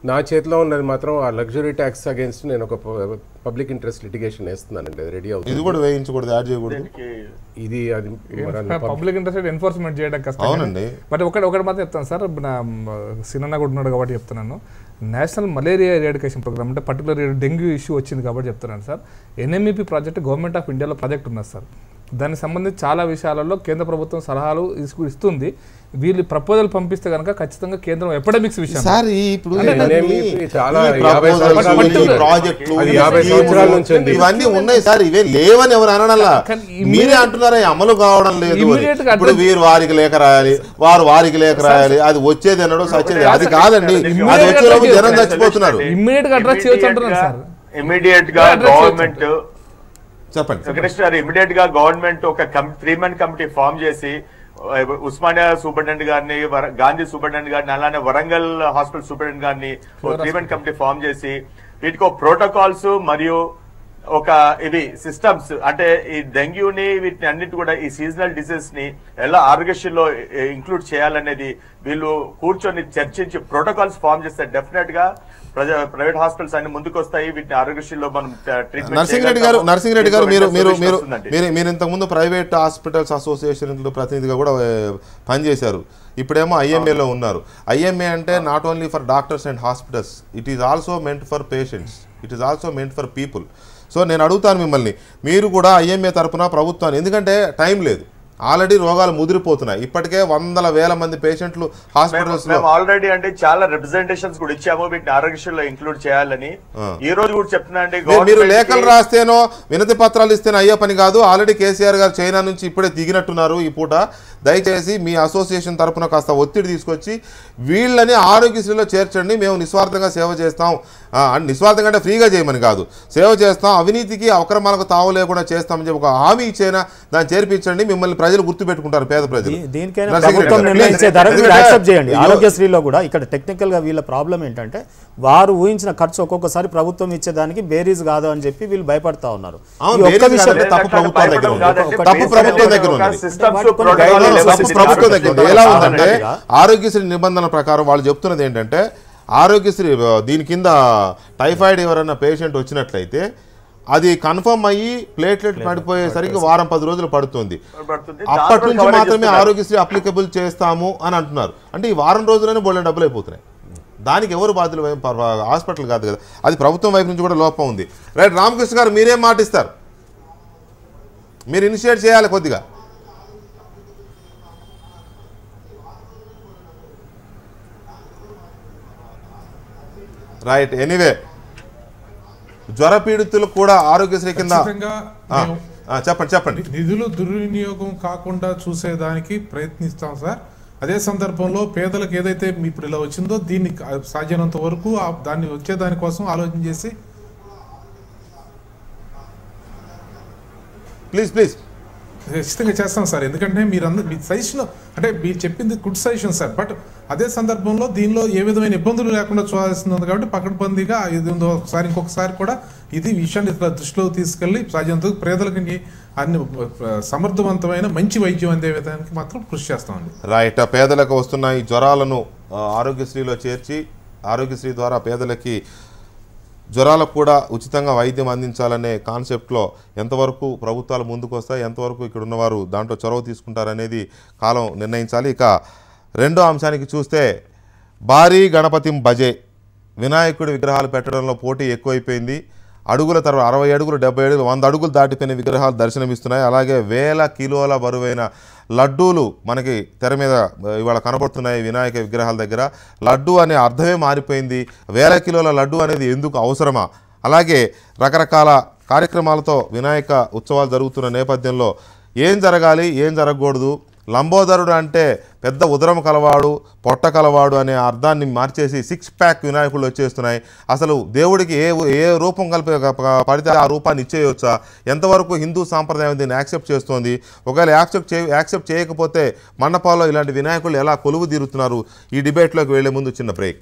నా చేతిలో ఉన్నది మాత్రం ఆ లగ్జరీ ట్యాక్స్ అగేన్స్ట్ నేను ఒక పబ్లిక్ ఇంట్రెస్ట్ లిటిగేషన్ వేస్తున్నానండి. అది రెడీ అవుతుంది. ఇది కూడా వేయించకూడదు, యాడ్ చేయకూడదు. ఇది అది పబ్లిక్ ఇంట్రెస్ట్ ఎన్ఫోర్స్మెంట్ చేయడం కష్టం. బట్ ఒకటి మాత్రం చెప్తాను సార్, నా సినిమా కూడా ఉన్నాడు కాబట్టి చెప్తున్నాను. నేషనల్ మలేరియా ఎరాడికేషన్ ప్రోగ్రామ్ అంటే పర్టికులర్ డెంగ్యూ ఇష్యూ వచ్చింది కాబట్టి చెప్తున్నాను సార్. ఎన్ఎంఈపీ ప్రాజెక్ట్ గవర్నమెంట్ ఆఫ్ ఇండియాలో ప్రాజెక్ట్ ఉన్నది సార్. దానికి సంబంధించి చాలా విషయాలలో కేంద్ర ప్రభుత్వం సలహాలు ఇస్తుంది. వీళ్ళు ప్రపోజల్ పంపిస్తే కనుక ఖచ్చితంగా కేంద్రం ఎపిడమిక్స్ విషయం ఇవన్నీ ఉన్నాయి సార్, ఇవే లేవని ఎవరు అనడంలా, మీరే అంటున్నారా అమలు కావడం లేదు. ఇప్పుడు వీరు వారికి లేఖ రాయాలి, వారు వారికి లేఖ రాయాలి, అది వచ్చేది అనడం సచ్చేది అది కాదండి. అది వచ్చేలోపు జనం చచ్చిపోతున్నారు. ఇమ్మీడియట్ గా అడ్రస్ చేయొచ్చు అంటున్నారు సార్. ఇమ్మీడియట్ గా గవర్నమెంట్ చెప్పండి వెంకటేష్ గారు, ఇమ్మీడియట్ గా గవర్నమెంట్ ఒక 3-man కమిటీ ఫామ్ చేసి ఉస్మానియా సూపరింటెండెంట్ గారిని, గాంధీ సూపరింటెండెంట్ గారిని, అలానే వరంగల్ హాస్పిటల్ సూపరింటెండెంట్ గారిని 3-man కమిటీ ఫామ్ చేసి వీటికి ప్రోటోకాల్స్ మరియు ఒక ఇవి సిస్టమ్స్ అంటే ఈ డెంగ్యూని వీటిని అన్నిటి కూడా ఈ సీజనల్ డిసీజ్ ని ఎలా ఆరోగ్యశ్రీలో ఇంక్లూడ్ చేయాలనేది వీళ్ళు కూర్చొని చర్చించి ప్రోటోకాల్స్ ఫామ్ చేస్తే డెఫినెట్ గా ప్రైవేట్ హాస్పిటల్స్ అన్ని ముందుకు వస్తాయి. వీటిని ఆరోగ్యశ్రీలో మనం నరసింహారెడ్డి గారు మీరు ఇంతకు ముందు ప్రైవేట్ హాస్పిటల్స్ అసోసియేషన్ ప్రతినిధిగా కూడా పనిచేశారు. ఇప్పుడేమో ఐఎంఏలో ఉన్నారు. ఐఎంఏ అంటే not only for doctors and hospitals, it is also meant for patients, it is also meant for people. So నేను అడుగుతాను మిమ్మల్ని, మీరు కూడా ఐఎంఏ తరఫున ప్రభుత్వాన్ని, ఎందుకంటే టైం లేదు, ఆల్రెడీ రోగాలు ముదిరిపోతున్నాయి, ఇప్పటికే 100,000 మంది పేషెంట్లు హాస్పిటల్స్ లో ఆల్రెడీ అంటే చాలా రిప్రజెంటేషన్స్ కూడా ఇచ్చాము వీటిని ఆరోగ్యశ్రీలో ఇంక్లూడ్ చేయాలని. ఈ రోజు కూడా చెప్తున్నా అండి, మీరు లేఖలు రాస్తేనో వినతి పత్రాలు ఇస్తేనో అయ్యే పని కాదు. ఆల్రెడీ కేసీఆర్ గారు చైనా నుంచి ఇప్పుడే దిగినట్టున్నారు ఈ పూట. దయచేసి మీ అసోసియేషన్ తరఫున కాస్త ఒత్తిడి తీసుకొచ్చి వీళ్ళని ఆరోగ్యశ్రీలో చేర్చండి, మేము నిస్వార్థంగా సేవ చేస్తాం నిస్వార్థంగా అంటే ఫ్రీగా చేయమని కాదు, సేవ చేస్తాం, అవినీతికి అక్రమాలకు తావు లేకుండా చేస్తామని చెప్పి ఒక హామీ ఇచ్చేనా దాన్ని చేర్పించండి, మిమ్మల్ని ప్రజలు గుర్తుపెట్టుకుంటారు పేద ప్రజలు. దీనికైనా ప్రభుత్వం నిర్ణయించే ధర యాక్సెప్ట్ చేయండి. ఆరోగ్యశ్రీలో కూడా ఇక్కడ టెక్నికల్ గా వీళ్ళ ప్రాబ్లం ఏంటంటే వారు ఊహించిన ఖర్చు ఒక్కొక్కసారి ప్రభుత్వం ఇచ్చేదానికి బేరీజ్ కాదు అని చెప్పి వీళ్ళు భయపడతా ఉన్నారు. తప్పు ప్రభుత్వం దగ్గర ఉంది. ఎలా ఉందంటే ఆరోగ్యశ్రీ నిబంధనల ప్రకారం వాళ్ళు చెప్తున్నది ఏంటంటే, ఆరోగ్యశ్రీ దీని కింద టైఫాయిడ్ ఎవరైనా పేషెంట్ వచ్చినట్లయితే అది కన్ఫర్మ్ అయ్యి ప్లేట్లెట్ పడిపోయేసరికి వారం 10 రోజులు పడుతుంది. అప్పటి నుంచి మాత్రమే ఆరోగ్యశ్రీ అప్లికబుల్ చేస్తాము అని అంటున్నారు. అంటే ఈ వారం రోజుల్లోనే బోల్డెన్ డబ్బులు అయిపోతున్నాయి. దానికి ఎవరు బాధ్యులు? హాస్పిటల్ కాదు కదా, అది ప్రభుత్వం వైపు నుంచి కూడా లోపం ఉంది. రైట్, రామకృష్ణ గారు మీరేం మాటిస్తారు? మీరు ఇనిషియేట్ చేయాలి కొద్దిగా. రైట్, ఎనీవే జ్వర పీడితులు కూడా ఆరోగ్యశ్రీ కింద చెప్పండి. నిధులు దుర్వినియోగం కాకుండా చూసేదానికి ప్రయత్నిస్తాం సార్. అదే సందర్భంలో పేదలకు ఏదైతే ఇప్పుడు ఇలా వచ్చిందో దీన్ని సాధ్యమైనంత వరకు దాన్ని వచ్చేదానికోసం ఆలోచన చేసి ప్లీజ్ ఖచ్చితంగా చేస్తాం సార్. ఎందుకంటే మీరందరూ మీ సజెషన్ అంటే మీరు చెప్పింది గుడ్ సజెషన్ సార్. బట్ అదే సందర్భంలో దీనిలో ఏ విధమైన ఇబ్బందులు లేకుండా చూడాల్సింది ఉంది కాబట్టి పకడ్బందీగా ఇది ఇంకొకసారి కూడా ఇది విషయాన్ని దృష్టిలో తీసుకెళ్లి సాధ్యంతో పేదలకి అన్ని సమర్థవంతమైన మంచి వైద్యం అందే విధానికి మాత్రం కృషి చేస్తామండి. రైట్, పేదలకు వస్తున్న ఈ జ్వరాలను ఆరోగ్యశ్రీలో చేర్చి ఆరోగ్యశ్రీ ద్వారా పేదలకి జ్వరాలకు కూడా ఉచితంగా వైద్యం అందించాలనే కాన్సెప్ట్లో ఎంతవరకు ప్రభుత్వాలు ముందుకు వస్తాయి, ఎంతవరకు ఇక్కడ ఉన్నవారు దాంట్లో చొరవ తీసుకుంటారనేది కాలం నిర్ణయించాలి. ఇక రెండో అంశానికి చూస్తే భారీ గణపతిం భజే, వినాయకుడి విగ్రహాలు పెట్టడంలో పోటీ ఎక్కువైపోయింది. అడుగుల తర్వాత 60 అడుగులు 70 అడుగులు 100 అడుగులు దాటిపోయిన విగ్రహాలు దర్శనమిస్తున్నాయి. అలాగే వేల కిలోల బరువైన లడ్డూలు మనకి తెర మీద ఇవాళ కనబడుతున్నాయి. వినాయక విగ్రహాల దగ్గర లడ్డు అనే అర్థమే మారిపోయింది. వేల కిలోల లడ్డు అనేది ఎందుకు అవసరమా? అలాగే రకరకాల కార్యక్రమాలతో వినాయక ఉత్సవాలు జరుగుతున్న నేపథ్యంలో ఏం జరగాలి, ఏం జరగకూడదు, లంబోదరుడు అంటే పెద్ద ఉదరం కలవాడు, పొట్ట కలవాడు అనే అర్థాన్ని మార్చేసి 6 ప్యాక్ వినాయకులు వచ్చేస్తున్నాయి. అసలు దేవుడికి ఏ రూపం పడితే ఆ రూపాన్ని ఇచ్చేయొచ్చా? ఎంతవరకు హిందూ సాంప్రదాయం దీన్ని యాక్సెప్ట్ చేస్తోంది? ఒకవేళ యాక్సెప్ట్ చేయకపోతే మండపాల్లో ఇలాంటి వినాయకులు ఎలా కొలువు తీరుతున్నారు? ఈ డిబేట్లోకి వెళ్లే ముందు చిన్న బ్రేక్.